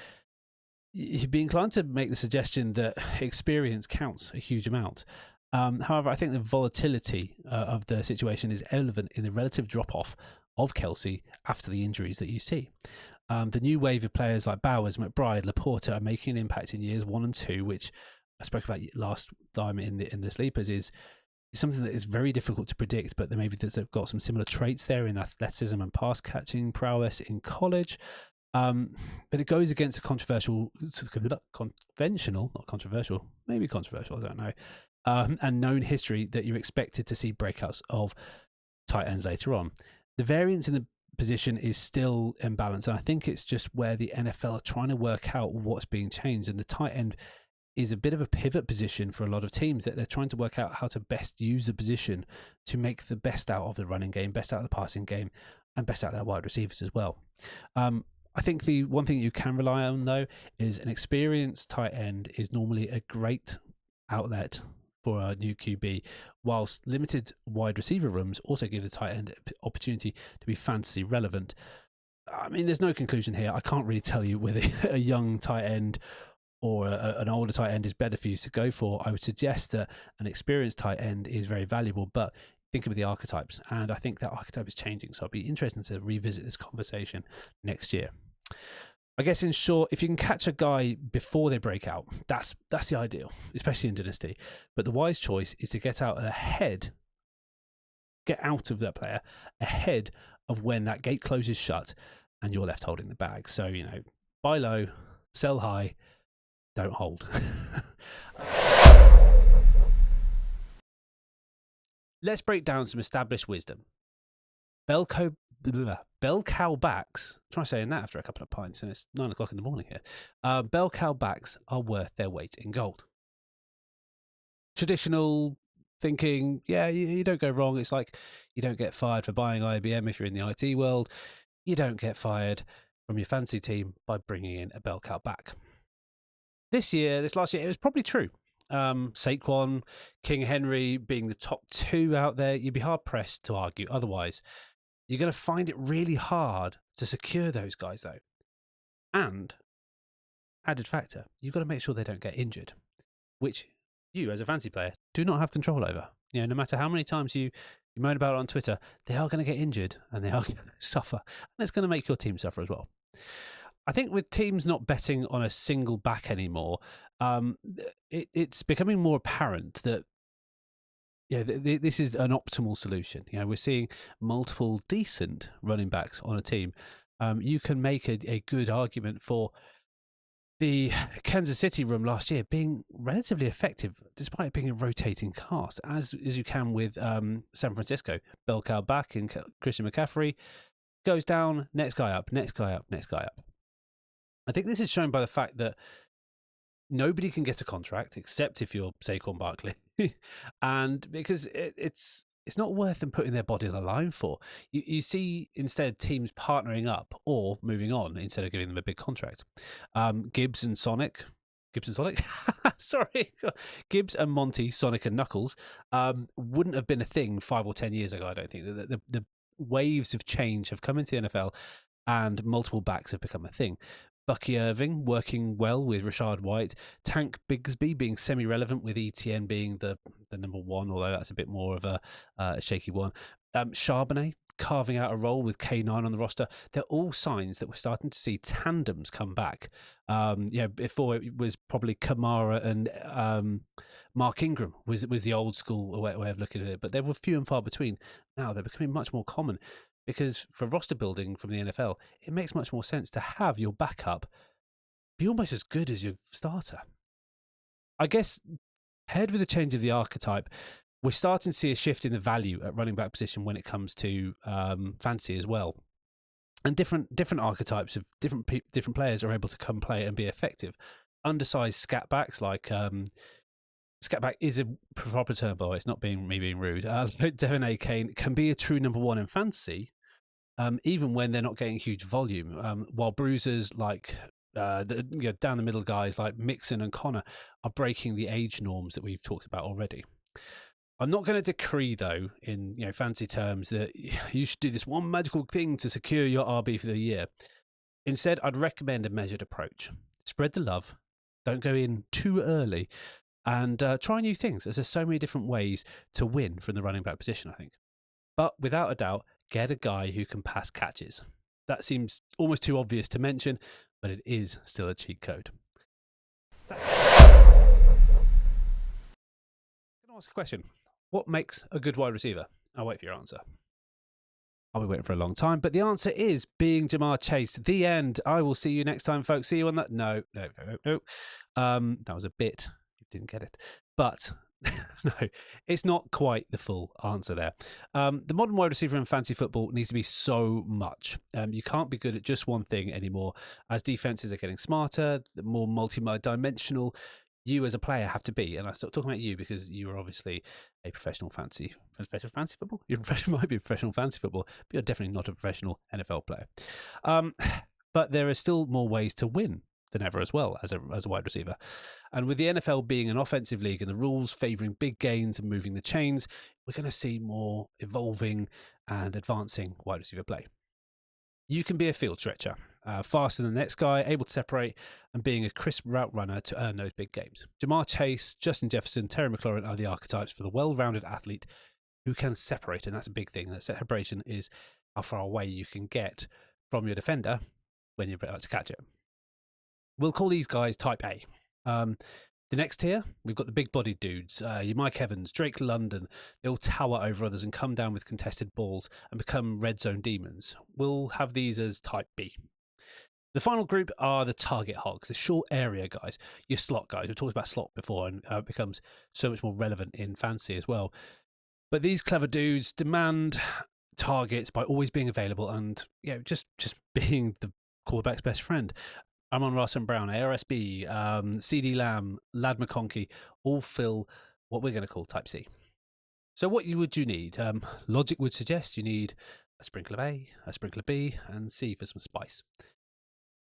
you'd be inclined to make the suggestion that experience counts a huge amount. However, I think the volatility of the situation is evident in the relative drop-off of Kelsey after the injuries that you see. The new wave of players like Bowers, McBride, Laporta are making an impact in years 1 and 2, which I spoke about last time in the sleepers, is something that is very difficult to predict, but maybe they've got some similar traits there in athleticism and pass catching prowess in college. But it goes against a conventional, not controversial, maybe controversial, I don't know, and known history that you're expected to see breakouts of tight ends later on. The variance in the position is still imbalanced, and I think it's just where the NFL are trying to work out what's being changed, and the tight end is a bit of a pivot position for a lot of teams, that they're trying to work out how to best use the position to make the best out of the running game, best out of the passing game, and best out of their wide receivers as well. I think the one thing you can rely on, though, is an experienced tight end is normally a great outlet for a new QB, whilst limited wide receiver rooms also give the tight end opportunity to be fantasy relevant. I mean, there's no conclusion here. I can't really tell you whether a young tight end or an older tight end is better for you to go for. I would suggest that an experienced tight end is very valuable, but think of the archetypes, and I think that archetype is changing, so I'll be interested to revisit this conversation next year. I guess in short, if you can catch a guy before they break out, that's the ideal, especially in Dynasty. But the wise choice is to get out of that player ahead of when that gate closes shut and you're left holding the bag. So, buy low, sell high, don't hold. Let's break down some established wisdom. Bell cow backs. I'm trying to say that after a couple of pints, and it's 9 o'clock in the morning here. Bell cow backs are worth their weight in gold. Traditional thinking, yeah, you don't go wrong. It's like you don't get fired for buying IBM if you're in the IT world. You don't get fired from your fantasy team by bringing in a bell cow back. This last year, it was probably true. Saquon, King Henry being the top 2 out there, you'd be hard pressed to argue otherwise. You're going to find it really hard to secure those guys, though. And, added factor, you've got to make sure they don't get injured, which you, as a fantasy player, do not have control over. No matter how many times you moan about it on Twitter, they are going to get injured and they are going to suffer. And it's going to make your team suffer as well. I think with teams not betting on a single back anymore, it's becoming more apparent that this is an optimal solution. We're seeing multiple decent running backs on a team. You can make a good argument for the Kansas City room last year being relatively effective, despite being a rotating cast, as you can with San Francisco. Bell cow back and Christian McCaffrey goes down, next guy up, next guy up, next guy up. I think this is shown by the fact that nobody can get a contract except if you're Saquon Barkley, and because it's not worth them putting their body on the line for. You see instead teams partnering up or moving on instead of giving them a big contract. Gibbs and Monty, Sonic and Knuckles wouldn't have been a thing 5 or 10 years ago. I don't think the waves of change have come into the NFL and multiple backs have become a thing. Bucky Irving working well with Rashad White, Tank Bigsby being semi-relevant with ETN being the number 1, although that's a bit more of a shaky one. Charbonnet carving out a role with K9 on the roster. They're all signs that we're starting to see tandems come back. Before it was probably Kamara and Mark Ingram was the old school way of looking at it, but they were few and far between. Now they're becoming much more common. Because for roster building from the NFL, it makes much more sense to have your backup be almost as good as your starter. I guess, paired with the change of the archetype, we're starting to see a shift in the value at running back position when it comes to fantasy as well. And different archetypes of different players are able to come play and be effective. Undersized scat backs like... Scatback is a proper term, by the way. It's not me being rude. Devin A.K.A. can be a true number 1 in fantasy, even when they're not getting huge volume. While bruisers like down the middle guys like Mixon and Connor are breaking the age norms that we've talked about already. I'm not going to decree, though, in fantasy terms, that you should do this one magical thing to secure your RB for the year. Instead, I'd recommend a measured approach. Spread the love. Don't go in too early. and try new things. There's so many different ways to win from the running back position, I think. But without a doubt, get a guy who can pass catches. That seems almost too obvious to mention, but it is still a cheat code. I'm going to ask a question. What makes a good wide receiver? I'll wait for your answer. I'll be waiting for a long time, but the answer is being Jamar Chase. The end. I will see you next time, folks. See you on that. No. That was a bit. You didn't get it. But no, it's not quite the full answer there. The modern wide receiver in fantasy football needs to be so much. You can't be good at just one thing anymore. As defenses are getting smarter, more multi-dimensional, you as a player have to be. And I start talking about you because you are obviously a professional fantasy football. You might be a professional fantasy football, but you're definitely not a professional NFL player. But there are still more ways to win than ever as well as a wide receiver. And with the NFL being an offensive league and the rules favouring big gains and moving the chains, we're going to see more evolving and advancing wide receiver play. You can be a field stretcher, faster than the next guy, able to separate, and being a crisp route runner to earn those big games. Jamar Chase, Justin Jefferson, Terry McLaurin are the archetypes for the well-rounded athlete who can separate, and that's a big thing. That separation is how far away you can get from your defender when you're about to catch it. We'll call these guys type A. The next tier, we've got the big-bodied dudes. Your Mike Evans, Drake London. They all tower over others and come down with contested balls and become red zone demons. We'll have these as type B. The final group are the target hogs, the short area guys, your slot guys. We've talked about slot before, and it becomes so much more relevant in fantasy as well. But these clever dudes demand targets by always being available and just being the quarterback's best friend. Amon-Ra St. Brown, ARSB, CeeDee Lamb, Lad McConkey all fill what we're going to call type C. So what would you need? Logic would suggest you need a sprinkle of A, a sprinkle of B, and C for some spice.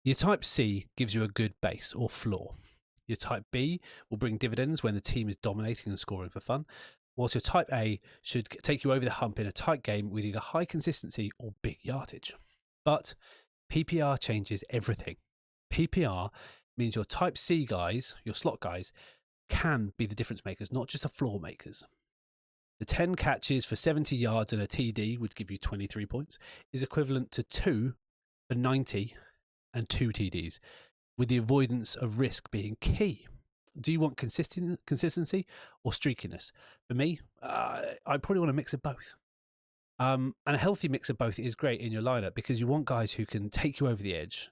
Your type C gives you a good base or floor. Your type B will bring dividends when the team is dominating and scoring for fun, whilst your type A should take you over the hump in a tight game with either high consistency or big yardage. But PPR changes everything. PPR means your type C guys, your slot guys, can be the difference makers, not just the floor makers. The 10 catches for 70 yards and a TD would give you 23 points, is equivalent to 2 for 90 and 2 TDs, with the avoidance of risk being key. Do you want consistency or streakiness? For me, I probably want a mix of both. And a healthy mix of both is great in your lineup because you want guys who can take you over the edge.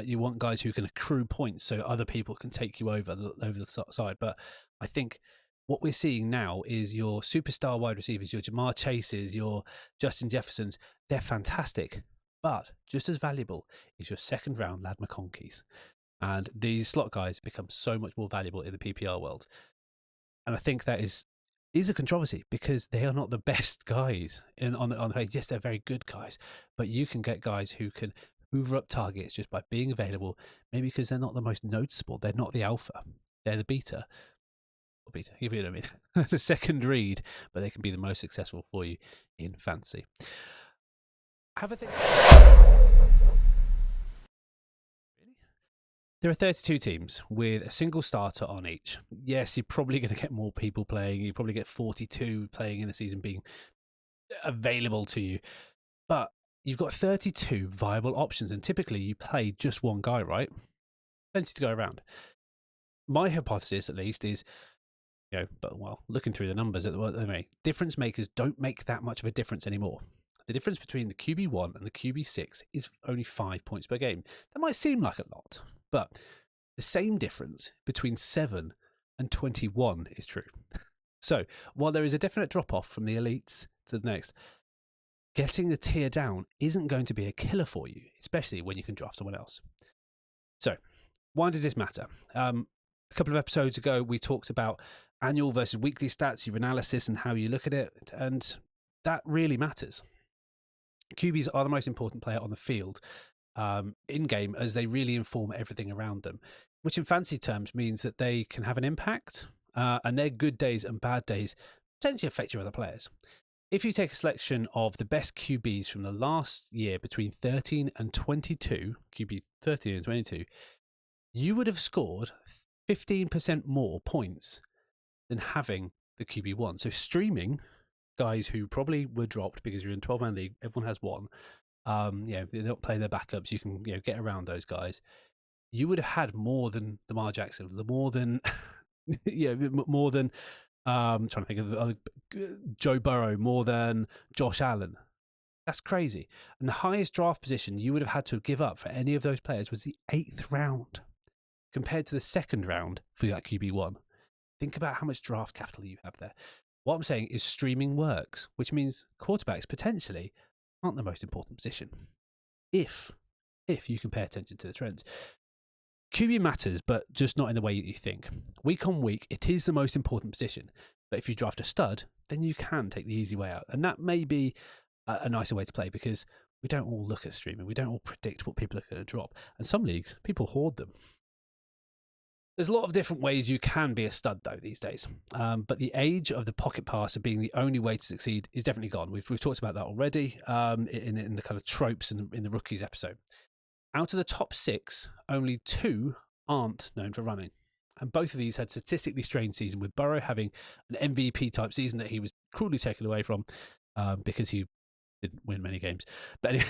You want guys who can accrue points so other people can take you over the side. But I think what we're seeing now is your superstar wide receivers, your Jamar Chases, your Justin Jeffersons. They're fantastic, but just as valuable is your second round Lad McConkeys. And these slot guys become so much more valuable in the PPR world. And I think that is a controversy because they are not the best guys on the page. Yes, they're very good guys, but you can get guys who can hoover up targets just by being available, maybe because they're not the most noticeable. They're not the alpha. They're the beta. Or beta, you know what I mean? The second read, but they can be the most successful for you in fantasy. Have a think. There are 32 teams with a single starter on each. Yes, you're probably going to get more people playing. You probably get 42 playing in a season being available to you. But you've got 32 viable options, and typically you play just one guy, right? Plenty to go around. My hypothesis, at least, is, looking through the numbers, difference makers don't make that much of a difference anymore. The difference between the QB1 and the QB6 is only 5 points per game. That might seem like a lot, but the same difference between 7 and 21 is true. So while there is a definite drop-off from the elites to the next, getting the tier down isn't going to be a killer for you, especially when you can draft someone else. So why does this matter? A couple of episodes ago, we talked about annual versus weekly stats, your analysis and how you look at it, and that really matters. QBs are the most important player on the field in-game as they really inform everything around them, which in fantasy terms means that they can have an impact and their good days and bad days potentially affect your other players. If you take a selection of the best QBs from the last year between 13 and 22, QB 13 and 22, you would have scored 15% more points than having the QB1. So streaming guys who probably were dropped because you're in 12-man league, everyone has one. They're not playing their backups. You can get around those guys. You would have had more than Lamar Jackson, more than more than trying to think of Joe Burrow, more than Josh Allen. That's crazy. And the highest draft position you would have had to give up for any of those players was the 8th round, compared to the 2nd round for that QB1. Think about how much draft capital you have there. What I'm saying is streaming works, which means quarterbacks potentially aren't the most important position. If you can pay attention to the trends. QB matters, but just not in the way you think. Week on week, it is the most important position. But if you draft a stud, then you can take the easy way out. And that may be a nicer way to play, because we don't all look at streaming. We don't all predict what people are going to drop. And some leagues, people hoard them. There's a lot of different ways you can be a stud, though, these days. But the age of the pocket passer being the only way to succeed is definitely gone. We've talked about that already in the kind of tropes in the rookies episode. Out of the top 6, only 2 aren't known for running. And both of these had statistically strange season, with Burrow having an MVP-type season that he was cruelly taken away from because he didn't win many games. But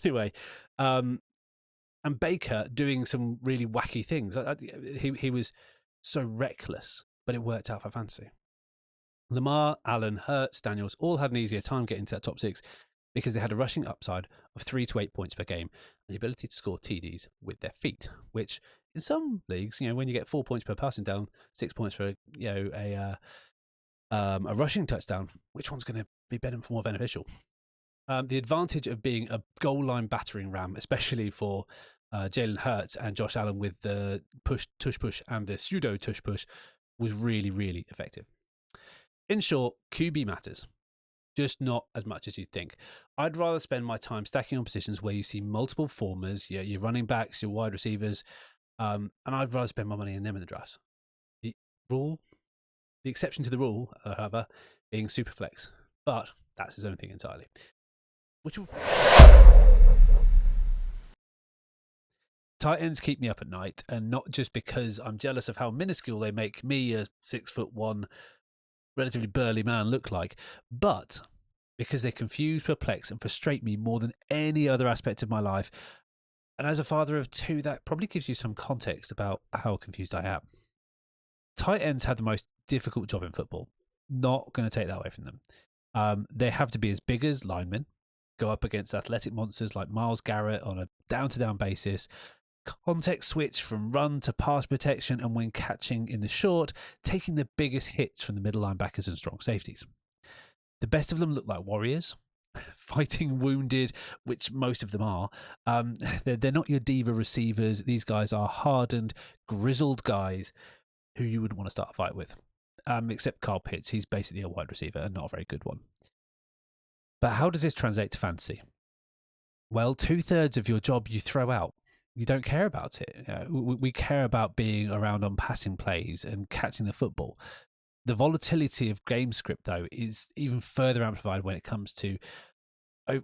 anyway, and Baker doing some really wacky things. He was so reckless, but it worked out for fantasy. Lamar, Allen, Hurts, Daniels all had an easier time getting to that top 6 because they had a rushing upside of 3 to 8 points per game and the ability to score TDs with their feet, which in some leagues, when you get 4 points per passing down, 6 points for a rushing touchdown, which one's going to be more beneficial? The advantage of being a goal line battering ram, especially for Jalen Hurts and Josh Allen with the tush push and the pseudo tush push, was really, really effective. In short, QB matters, just not as much as you'd think. I'd rather spend my time stacking on positions where you see multiple formers, your running backs, your wide receivers, and I'd rather spend my money in them in the drafts. The exception to the rule, however, being Superflex, but that's his own thing entirely. Tight ends keep me up at night, and not just because I'm jealous of how minuscule they make me, a 6'1", relatively burly man, look like, but because they confuse, perplex, and frustrate me more than any other aspect of my life. And as a father of 2, that probably gives you some context about how confused I am. Tight ends have the most difficult job in football. Not going to take that away from them. They have to be as big as linemen, go up against athletic monsters like Myles Garrett on a down-to-down basis, context switch from run to pass protection, and when catching in the short, taking the biggest hits from the middle linebackers and strong safeties. The best of them look like warriors, fighting wounded, which most of them are. They're not your diva receivers. These guys are hardened, grizzled guys who you wouldn't want to start a fight with. Except Kyle Pitts. He's basically a wide receiver and not a very good one. But how does this translate to fantasy? Well, 2/3 of your job you throw out. You don't care about it. We care about being around on passing plays and catching the football. The volatility of game script, though, is even further amplified when it comes to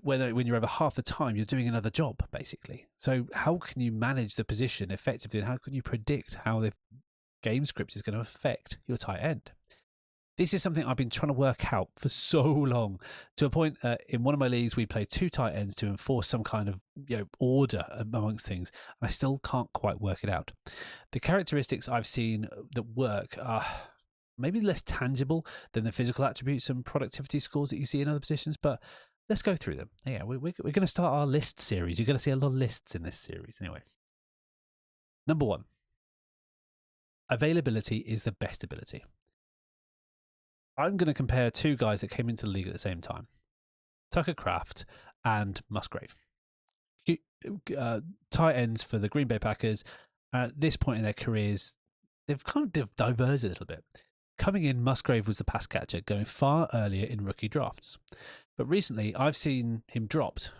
when you're over half the time, you're doing another job, basically. So how can you manage the position effectively, and how can you predict how the game script is going to affect your tight end? This is something I've been trying to work out for so long, to a point in one of my leagues we play 2 tight ends to enforce some kind of order amongst things, and I still can't quite work it out. The characteristics I've seen that work are maybe less tangible than the physical attributes and productivity scores that you see in other positions, but let's go through them. Yeah, we're going to start our list series. You're going to see a lot of lists in this series anyway. Number 1, availability is the best ability. I'm going to compare 2 guys that came into the league at the same time, Tucker Kraft and Musgrave. Tight ends for the Green Bay Packers. At this point in their careers, they've kind of diverged a little bit. Coming in, Musgrave was the pass catcher, going far earlier in rookie drafts. But recently, I've seen him dropped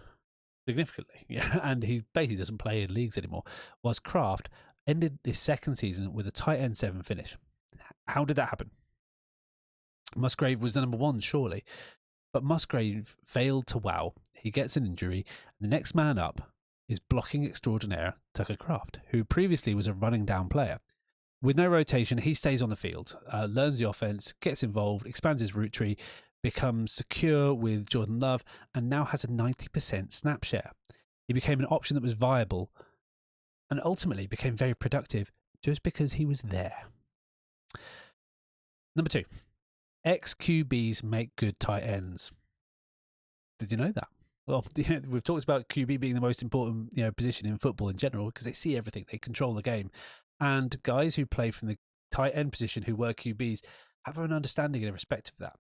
significantly, and he basically doesn't play in leagues anymore, whilst Kraft ended his second season with a tight end 7 finish. How did that happen? Musgrave was the number 1, surely. But Musgrave failed to wow. He gets an injury. And the next man up is blocking extraordinaire Tucker Kraft, who previously was a running down player. with no rotation, he stays on the field, learns the offense, gets involved, expands his route tree, becomes secure with Jordan Love, and now has a 90% snap share. He became an option that was viable and ultimately became very productive just because he was there. Number 2, ex-QBs make good tight ends. Did you know that? Well, we've talked about QB being the most important position in football in general because they see everything, they control the game. And guys who play from the tight end position who were QBs have an understanding and a respect of that.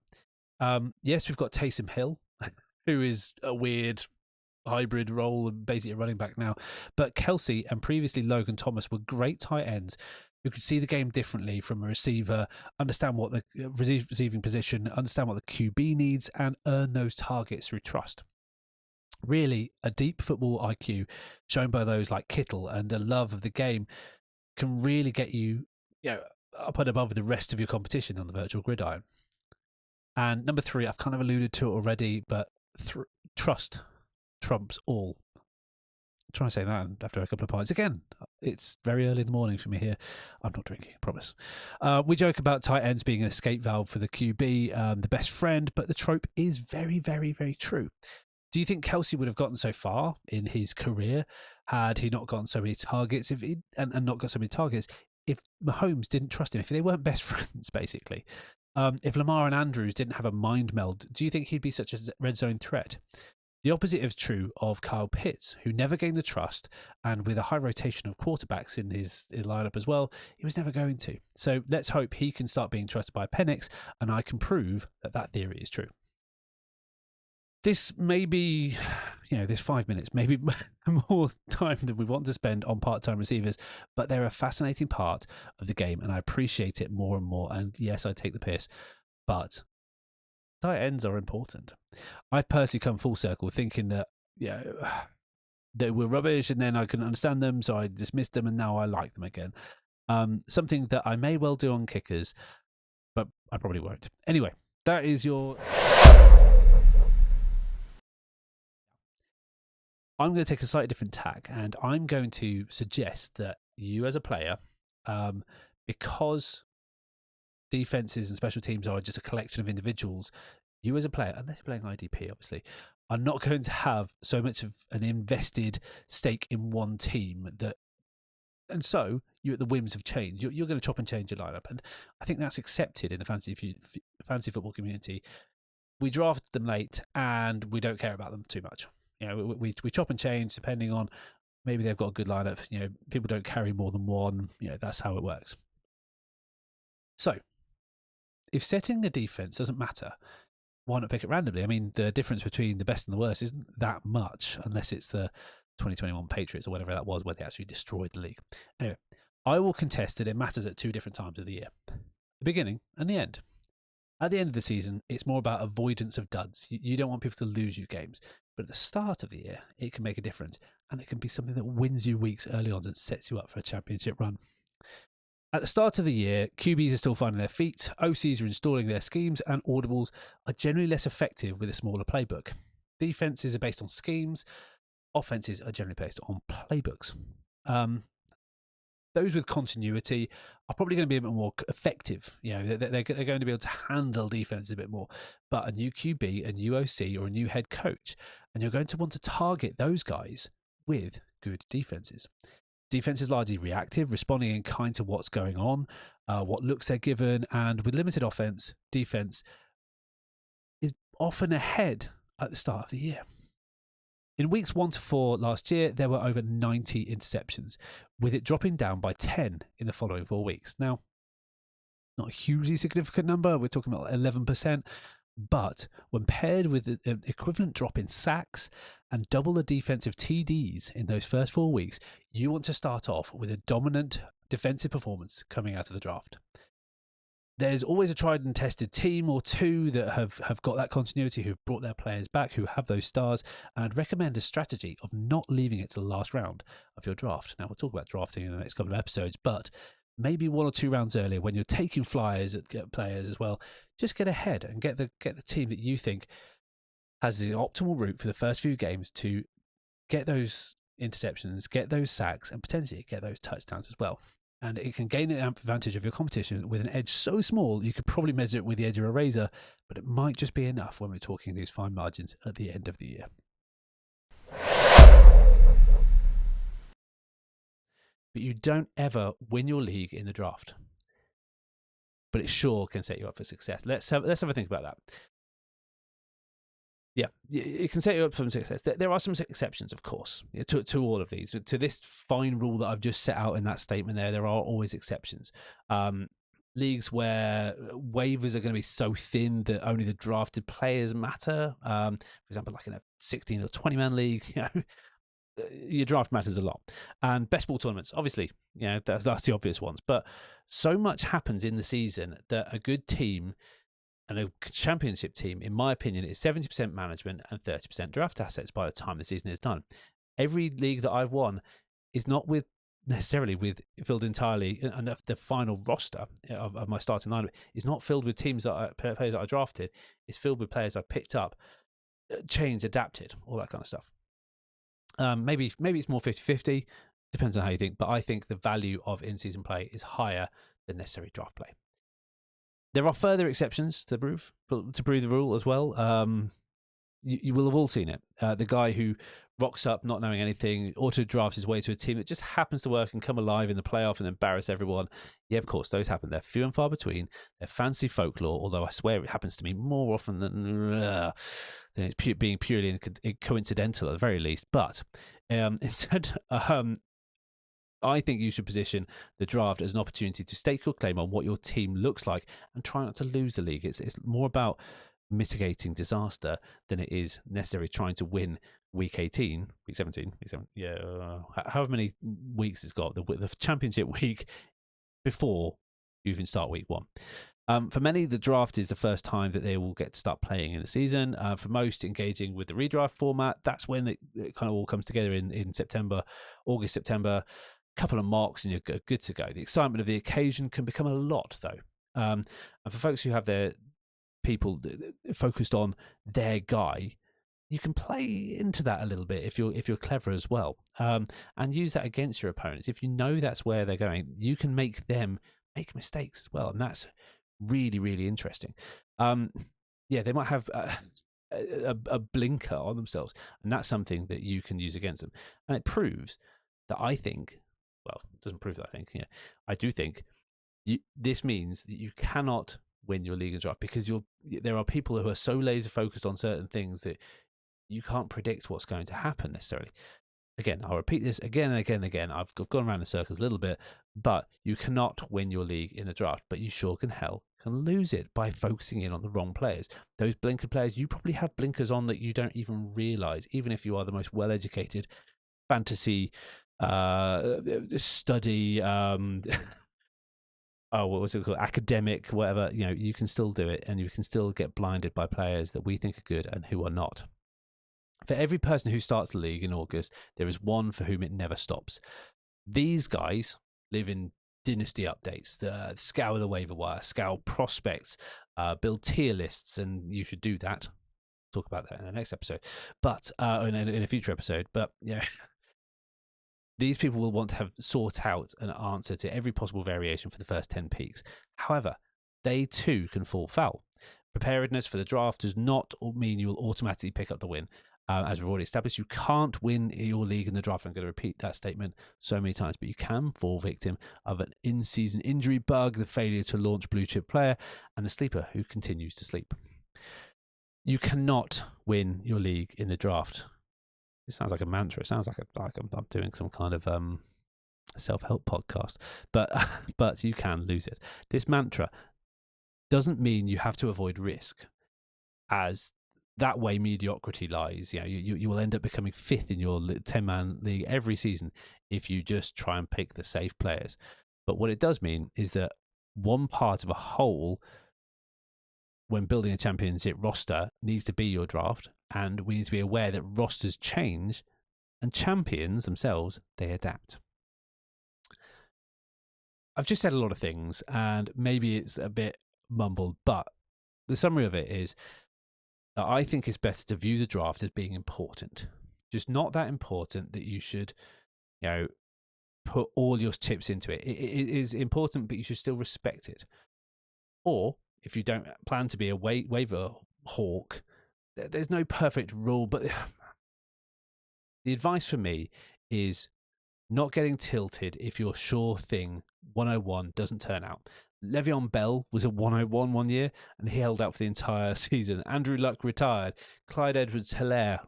Yes, we've got Taysom Hill, who is a weird hybrid role and basically a running back now. But Kelsey and previously Logan Thomas were great tight ends who could see the game differently from a receiver, understand what the receiving position, understand what the QB needs, and earn those targets through trust. Really, a deep football IQ shown by those like Kittle and a love of the game can really get you, up and above the rest of your competition on the virtual gridiron. And number 3, I've kind of alluded to it already, but trust trumps all. I'm trying to say that after a couple of pints. Again, it's very early in the morning for me here. I'm not drinking, I promise. We joke about tight ends being an escape valve for the QB, the best friend, but the trope is very, very, very true. Do you think Kelsey would have gotten so far in his career had he not gotten so many targets and not got so many targets if Mahomes didn't trust him, if they weren't best friends, basically? If Lamar and Andrews didn't have a mind meld, do you think he'd be such a red zone threat? The opposite is true of Kyle Pitts, who never gained the trust, and with a high rotation of quarterbacks in his lineup as well, he was never going to. So let's hope he can start being trusted by Penix, and I can prove that theory is true. This may be, this 5 minutes, maybe more time than we want to spend on part-time receivers, but they're a fascinating part of the game, and I appreciate it more and more. And yes, I take the piss, but tight ends are important. I've personally come full circle thinking that, they were rubbish and then I couldn't understand them, so I dismissed them and now I like them again. Something that I may well do on kickers, but I probably won't. Anyway, that is your... I'm going to take a slightly different tack, and I'm going to suggest that you as a player, because defenses and special teams are just a collection of individuals, you as a player, unless you're playing IDP, obviously, are not going to have so much of an invested stake in one team and so you're at the whims of change. You're going to chop and change your lineup, and I think that's accepted in the fantasy football community. We draft them late, and we don't care about them too much. We chop and change depending on maybe they've got a good lineup. People don't carry more than one. That's how it works. So, if setting a defense doesn't matter, why not pick it randomly? I mean, the difference between the best and the worst isn't that much, unless it's the 2021 Patriots or whatever that was, where they actually destroyed the league. Anyway, I will contest that it matters at 2 different times of the year: the beginning and the end. At the end of the season, it's more about avoidance of duds. You don't want people to lose you games. But at the start of the year, it can make a difference. And it can be something that wins you weeks early on and sets you up for a championship run. At the start of the year, QBs are still finding their feet, OCs are installing their schemes, and audibles are generally less effective with a smaller playbook. Defenses are based on schemes. Offenses are generally based on playbooks. Those with continuity are probably going to be a bit more effective. They're going to be able to handle defense a bit more. But a new QB, a new OC, or a new head coach, and you're going to want to target those guys with good defenses. Defense is largely reactive, responding in kind to what's going on, what looks they're given, and with limited offense, defense is often ahead at the start of the year. In weeks 1 to 4 last year, there were over 90 interceptions, with it dropping down by 10 in the following 4 weeks. Now, not a hugely significant number, we're talking about 11%, but when paired with an equivalent drop in sacks and double the defensive TDs in those first 4 weeks, you want to start off with a dominant defensive performance coming out of the draft. There's always a tried and tested team or two that have got that continuity, who've brought their players back, who have those stars, and I'd recommend a strategy of not leaving it to the last round of your draft. Now, we'll talk about drafting in the next couple of episodes, but maybe 1 or 2 rounds earlier, when you're taking flyers at players as well, just get ahead and get the team that you think has the optimal route for the first few games to get those interceptions, get those sacks, and potentially get those touchdowns as well. and it can gain an advantage of your competition with an edge so small you could probably measure it with the edge of a razor, but it might just be enough when we're talking these fine margins at the end of the year. But you don't ever win your league in the draft, but it sure can set you up for success. Let's have a think about that. Yeah, it can set you up for some success. There are some exceptions, of course, to all of these. To this fine rule that I've just set out in that statement there are always exceptions. Leagues where waivers are going to be so thin that only the drafted players matter. For example, like in a 16 or 20-man league, your draft matters a lot. And best ball tournaments, obviously, that's the obvious ones. But so much happens in the season that a good team and a championship team, in my opinion, is 70% management and 30% draft assets by the time the season is done. Every league that I've won is not necessarily filled entirely, and the final roster of my starting lineup is not filled with players that I drafted. It's filled with players I picked up, changed, adapted, all that kind of stuff. Maybe it's more 50-50, depends on how you think, but I think the value of in-season play is higher than necessary draft play. There are further exceptions to prove the rule as well. You will have all seen it. The guy who rocks up not knowing anything, auto drafts his way to a team that just happens to work and come alive in the playoff and embarrass everyone. Yeah, of course, those happen. They're few and far between. They're fancy folklore, although I swear it happens to me more often than it's being purely coincidental at the very least. But instead, I think you should position the draft as an opportunity to stake your claim on what your team looks like and try not to lose the league. It's more about mitigating disaster than it is necessarily trying to win week 18, week 17, however many weeks it's got, the championship week before you even start week 1. For many, the draft is the first time that they will get to start playing in the season. For most, engaging with the redraft format, that's when it kind of all comes together in August, September. Couple of marks and you're good to go. The excitement of the occasion can become a lot, though. And for folks who have their people focused on their guy, you can play into that a little bit if you're clever as well, and use that against your opponents. If you know that's where they're going, you can make them make mistakes as well, and that's really, really interesting. They might have a blinker on themselves, and that's something that you can use against them. And it proves that it doesn't prove that I do think this means that you cannot win your league and draft because there are people who are so laser focused on certain things that you can't predict what's going to happen necessarily. Again, I'll repeat this again and again and again. I've gone around in circles a little bit, but you cannot win your league in the draft, but you sure can lose it by focusing in on the wrong players. Those blinker players, you probably have blinkers on that you don't even realize, even if you are the most well-educated fantasy study what was it called, academic, whatever, you can still do it, and you can still get blinded by players that we think are good and who are not. For every person who starts the league in August, there is one for whom it never stops. These guys live in dynasty updates, scour the waiver wire, scour prospects, build tier lists, and you should do that. Talk about that in the next episode, but in a future episode. But these people will want to have sought out an answer to every possible variation for the first 10 peaks. However, they too can fall foul. Preparedness for the draft does not mean you will automatically pick up the win. As we've already established, you can't win your league in the draft. I'm going to repeat that statement so many times, but you can fall victim of an in-season injury bug, the failure to launch blue chip player, and the sleeper who continues to sleep. You cannot win your league in the draft. It sounds like a mantra. It sounds like I'm doing some kind of self-help podcast, but you can lose it. This mantra doesn't mean you have to avoid risk, as that way mediocrity lies. You will end up becoming 5th in your 10-man league every season if you just try and pick the safe players. But what it does mean is that one part of a whole when building a championship roster needs to be your draft, and we need to be aware that rosters change and champions themselves, they adapt. I've just said a lot of things and maybe it's a bit mumbled, but the summary of it is that I think it's better to view the draft as being important. Just not that important that you should, put all your chips into it. It is important, but you should still respect it. Or if you don't plan to be a waiver hawk, there's no perfect rule, but the advice for me is not getting tilted if your sure thing 101 doesn't turn out. Le'Veon Bell was a 101 one year, and he held out for the entire season. Andrew Luck retired. Clyde Edwards-Helaire.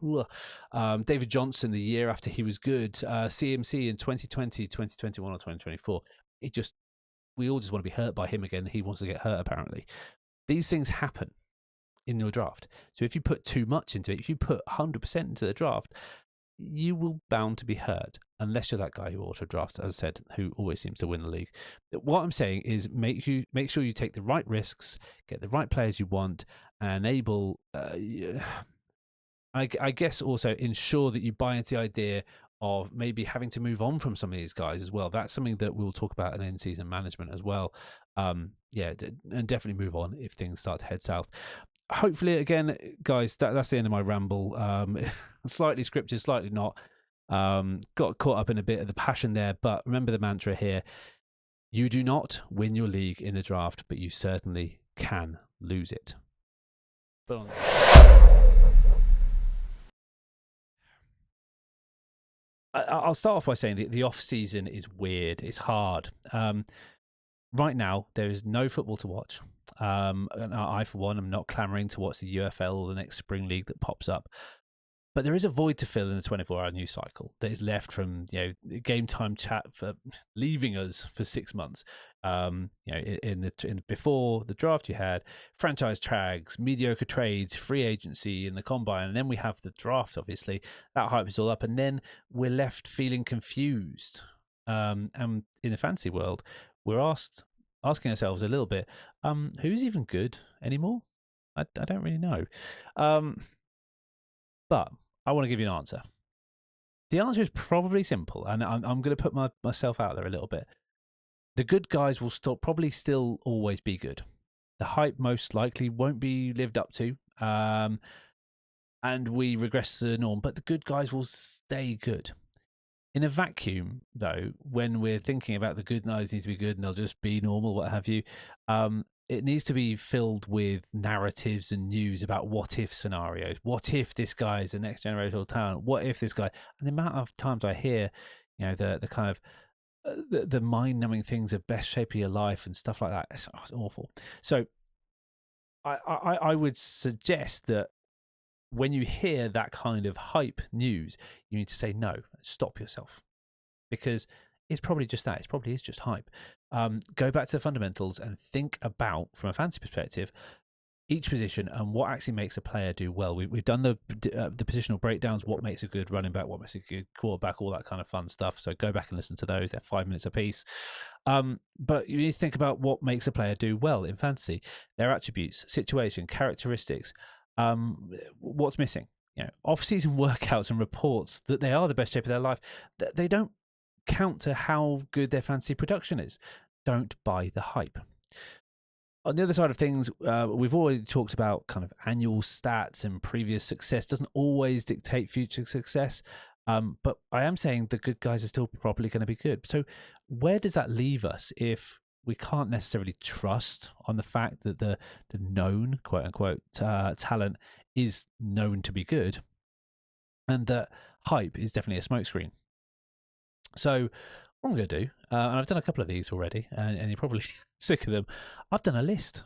David Johnson the year after he was good. CMC in 2020, 2021, or 2024. We all just want to be hurt by him again. He wants to get hurt, apparently. These things happen in your draft. So if you put too much into it, if you put 100% into the draft, you will bound to be hurt, unless you're that guy who auto drafts, as I said, who always seems to win the league. What I'm saying is make sure you take the right risks, get the right players you want, and enable. I guess also ensure that you buy into the idea of maybe having to move on from some of these guys as well. That's something that we'll talk about in in-season management as well. And definitely move on if things start to head south. Hopefully, again, guys, that's the end of my ramble. Slightly scripted, slightly not. Got caught up in a bit of the passion there, but remember the mantra here: you do not win your league in the draft, but you certainly can lose it. I'll start off by saying the off season is weird. It's hard. Right now, there is no football to watch. And I, for one, am not clamoring to watch the UFL or the next spring league that pops up. But there is a void to fill in the 24-hour news cycle that is left from game time chat for leaving us for 6 months. Before the draft, you had franchise tags, mediocre trades, free agency, and the combine, and then we have the draft. Obviously, that hype is all up, and then we're left feeling confused. And in the fantasy world, we're asking ourselves a little bit, who's even good anymore? I don't really know. But I want to give you an answer. The answer is probably simple, and I'm going to put myself out there a little bit. The good guys will probably still always be good. The hype most likely won't be lived up to, and we regress to the norm, but the good guys will stay good. In a vacuum, though, when we're thinking about the good guys need to be good and they'll just be normal, what have you, it needs to be filled with narratives and news about what if scenarios. What if this guy is the next generational talent? What if this guy? And the amount of times I hear, the kind of the mind-numbing things of best shape of your life and stuff like that, it's awful. So I would suggest that when you hear that kind of hype news, you need to say no, stop yourself, because it's probably just that. It probably is just hype. Go back to the fundamentals and think about, from a fantasy perspective, each position and what actually makes a player do well. We've done the positional breakdowns, what makes a good running back, what makes a good quarterback, all that kind of fun stuff. So go back and listen to those. They're 5 minutes apiece. But you need to think about what makes a player do well in fantasy, their attributes, situation, characteristics. What's missing? Off-season workouts and reports that they are the best shape of their life, they don't count to how good their fantasy production is. Don't buy the hype. On the other side of things, we've already talked about kind of annual stats, and previous success doesn't always dictate future success. But I am saying the good guys are still probably going to be good. So where does that leave us if we can't necessarily trust on the fact that the known, quote unquote, talent is known to be good, and that hype is definitely a smokescreen? So what I'm going to do, and I've done a couple of these already, and you're probably sick of them. I've done a list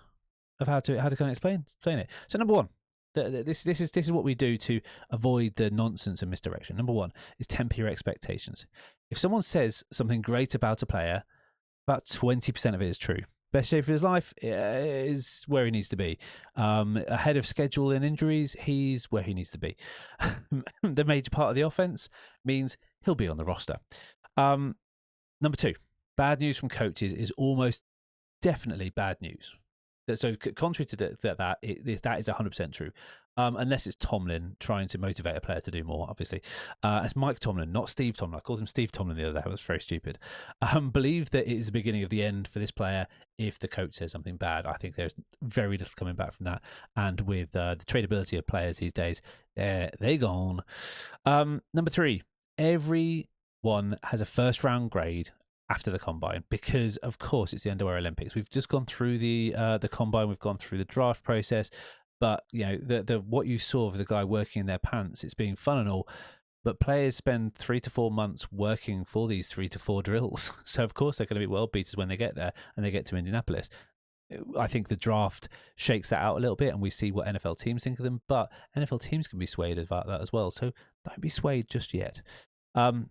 of how to kind of explain it. So number one, this is what we do to avoid the nonsense and misdirection. Number one is temper your expectations. If someone says something great about a player, about 20% of it is true. Best shape of his life is where he needs to be. Ahead of schedule and injuries, he's where he needs to be. The major part of the offense means he'll be on the roster. Number two, bad news from coaches is almost definitely bad news. So contrary to that is 100% true, unless it's Tomlin trying to motivate a player to do more, obviously. It's Mike Tomlin, not Steve Tomlin. I called him Steve Tomlin the other day. That was very stupid. Believe that it is the beginning of the end for this player if the coach says something bad. I think there's very little coming back from that. And with the tradability of players these days, they're gone. Number three, every one has a first round grade after the combine, because of course it's the underwear Olympics. We've just gone through the combine, we've gone through the draft process, but you know the what you saw of the guy working in their pants, it's being fun and all, but players spend 3 to 4 months working for these 3 to 4 drills. So of course they're going to be world beaters when they get there and they get to Indianapolis. I think the draft shakes that out a little bit and we see what NFL teams think of them, but NFL teams can be swayed about that as well. So don't be swayed just yet. Number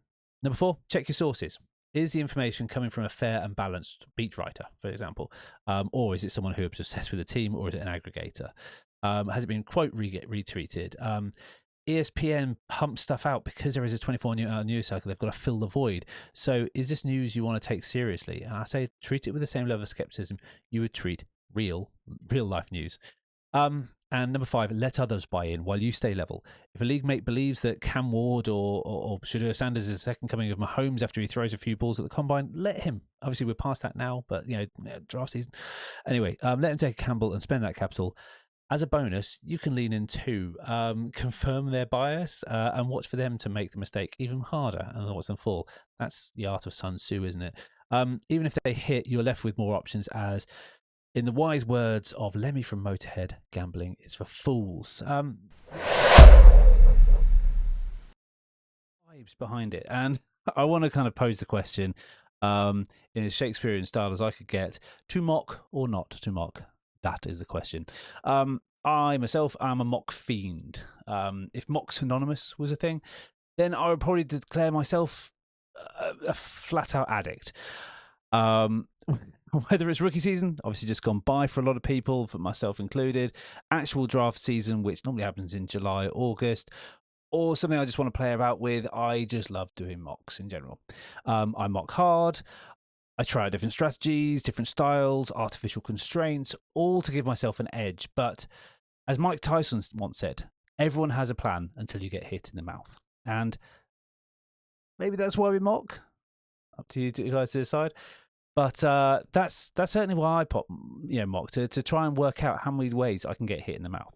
4, check your sources. Is the information coming from a fair and balanced beat writer, for example? Or is it someone who is obsessed with the team, or is it an aggregator? Has it been quote retweeted? ESPN pumps stuff out because there is a 24-hour news cycle. They've got to fill the void. So is this news you want to take seriously? And I say treat it with the same level of skepticism you would treat real life news. And number 5, let others buy in while you stay level. If a league mate believes that Cam Ward or Shedeur Sanders is the second coming of Mahomes after he throws a few balls at the combine, let him. Obviously, we're past that now, but draft season. Anyway, let him take a gamble and spend that capital. As a bonus, you can lean in too, confirm their bias, and watch for them to make the mistake even harder and watch them fall. That's the art of Sun Tzu, isn't it? Even if they hit, you're left with more options, as in the wise words of Lemmy from Motorhead, gambling is for fools. Vibes behind it. And I want to kind of pose the question in as Shakespearean style as I could get, to mock or not to mock? That is the question. I myself am a mock fiend. If Mock's Anonymous was a thing, then I would probably declare myself a flat-out addict. Whether it's rookie season, obviously just gone by for a lot of people, for myself included, actual draft season, which normally happens in July, August, or something I just want to play about with, I just love doing mocks in general. I mock hard. I try different strategies, different styles, artificial constraints, all to give myself an edge. But as Mike Tyson once said, everyone has a plan until you get hit in the mouth. And maybe that's why we mock. Up to you guys to decide. But that's certainly why I mock, to try and work out how many ways I can get hit in the mouth.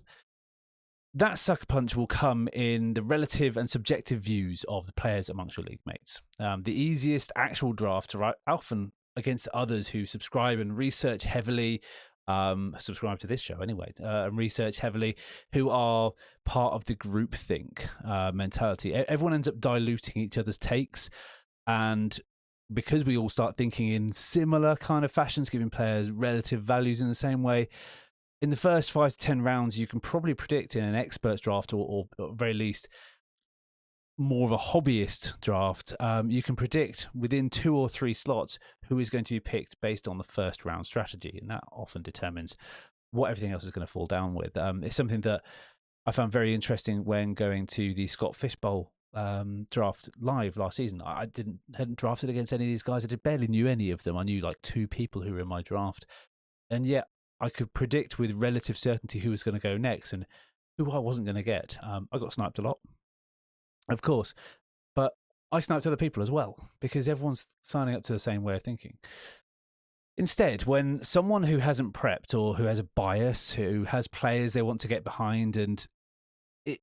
That sucker punch will come in the relative and subjective views of the players amongst your league mates. The easiest actual draft to write, often against others who subscribe and research heavily, subscribe to this show anyway, and research heavily, who are part of the groupthink mentality. Everyone ends up diluting each other's takes, and because we all start thinking in similar kind of fashions, giving players relative values in the same way, in the first 5 to 10 rounds, you can probably predict in an experts draft, or at very least more of a hobbyist draft, you can predict within 2 or 3 slots who is going to be picked based on the first round strategy. And that often determines what everything else is going to fall down with. It's something that I found very interesting when going to the Scott Fish Bowl draft live last season. I hadn't drafted against any of these guys. I barely knew any of them. I knew like 2 people who were in my draft. And yet I could predict with relative certainty who was going to go next and who I wasn't going to get. I got sniped a lot, of course, but I sniped other people as well because everyone's signing up to the same way of thinking. Instead, when someone who hasn't prepped or who has a bias, who has players they want to get behind, and it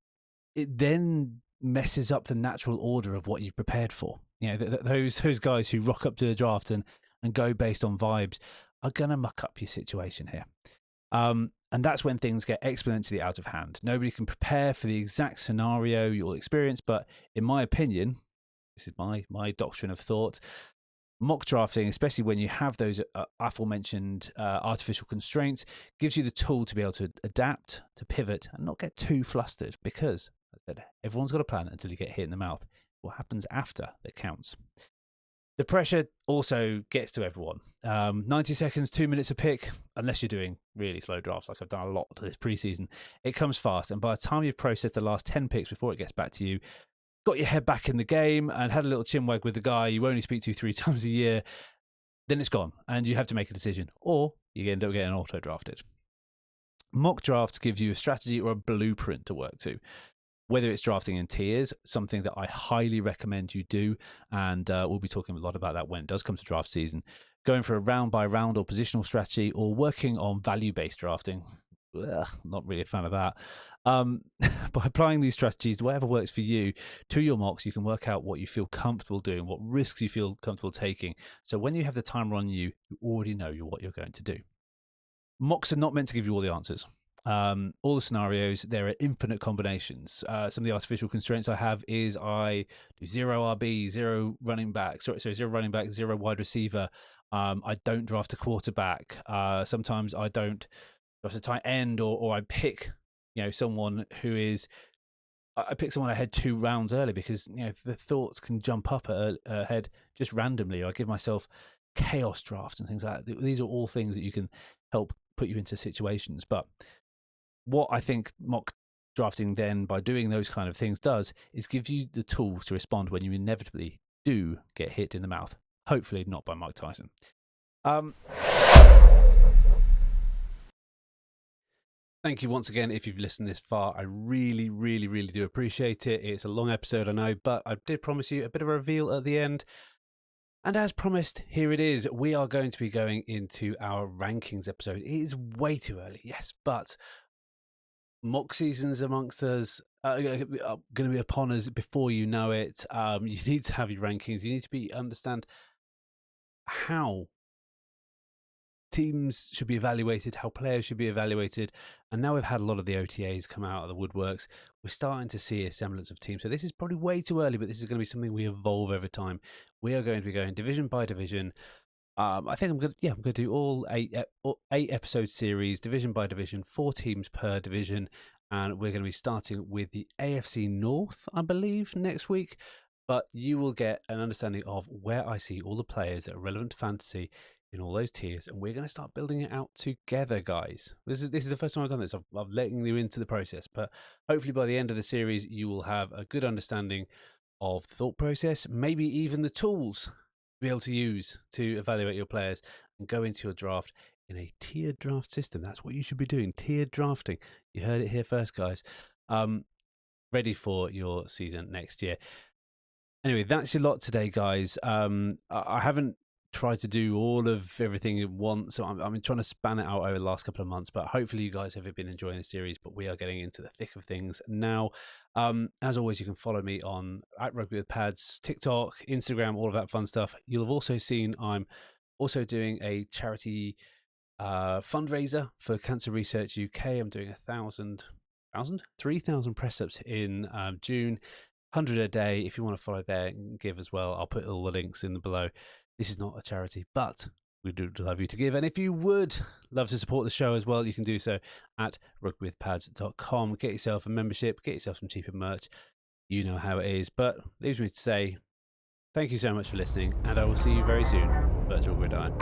then messes up the natural order of what you've prepared for. Those guys who rock up to the draft and go based on vibes are going to muck up your situation here. And that's when things get exponentially out of hand. Nobody can prepare for the exact scenario you'll experience, but in my opinion, this is my doctrine of thought, mock drafting, especially when you have those aforementioned artificial constraints, gives you the tool to be able to adapt, to pivot, and not get too flustered, because as I said, everyone's got a plan until you get hit in the mouth. What happens after that counts. The pressure also gets to everyone. 90 seconds, 2 minutes a pick, unless you're doing really slow drafts like I've done a lot this preseason, it comes fast. And by the time you've processed the last 10 picks before it gets back to you, got your head back in the game and had a little chinwag with the guy you only speak to 3 times a year, then it's gone and you have to make a decision, or you end up getting auto-drafted. Mock drafts give you a strategy or a blueprint to work to. Whether it's drafting in tiers, something that I highly recommend you do, and we'll be talking a lot about that when it does come to draft season, going for a round-by-round or positional strategy, or working on value-based drafting. not really a fan of that. By applying these strategies, whatever works for you, to your mocks, you can work out what you feel comfortable doing, what risks you feel comfortable taking. So when you have the timer on you, you already know what you're going to do. Mocks are not meant to give you all the answers. All the scenarios, there are infinite combinations. Some of the artificial constraints I have is I do 0 RB, 0 running back, sorry, 0 running back, 0 wide receiver. I don't draft a quarterback. Sometimes I don't draft a tight end, or I pick, someone who is. I pick someone ahead 2 rounds early because the thoughts can jump up ahead just randomly. I give myself chaos drafts and things like that. These are all things that you can help put you into situations. But what I think mock drafting then, by doing those kind of things, does is give you the tools to respond when you inevitably do get hit in the mouth. Hopefully not by Mike Tyson. Thank you once again if you've listened this far. I really, really, really do appreciate it. It's a long episode, I know, but I did promise you a bit of a reveal at the end. And as promised, here it is. We are going to be going into our rankings episode. It is way too early, yes, but mock seasons amongst us are going to be upon us before you know it. You need to have your rankings. You need to understand how teams should be evaluated, how players should be evaluated. And now we've had a lot of the OTAs come out of the woodworks, we're starting to see a semblance of teams. So this is probably way too early, but this is going to be something we evolve over time. We are going to be going division by division. I think I'm going to do all eight episode series, division by division, 4 teams per division. And we're going to be starting with the AFC North, I believe, next week. But you will get an understanding of where I see all the players that are relevant to fantasy in all those tiers, and we're going to start building it out together, guys. This is the first time I've done this. I'm letting you into the process, but hopefully by the end of the series, you will have a good understanding of the thought process, maybe even the tools to be able to use to evaluate your players and go into your draft in a tiered draft system. That's what you should be doing, tiered drafting. You heard it here first, guys. Ready for your season next year. Anyway, that's your lot today, guys. I haven't tried to do all of everything at once, so I'm trying to span it out over the last couple of months, but hopefully you guys have been enjoying the series. But we are getting into the thick of things now. As always, you can follow me on @RugbyWithPads, TikTok, Instagram, all of that fun stuff. You'll have also seen I'm also doing a charity fundraiser for Cancer Research UK. I'm doing 3,000 press ups in June. 100 a day. If you want to follow there and give as well, I'll put all the links in the below. This is not a charity, but we do love you to give. And if you would love to support the show as well, you can do so at rugbywithpads.com. Get yourself a membership, get yourself some cheaper merch. You know how it is. But leaves me to say thank you so much for listening, and I will see you very soon. Virtual Gridiron.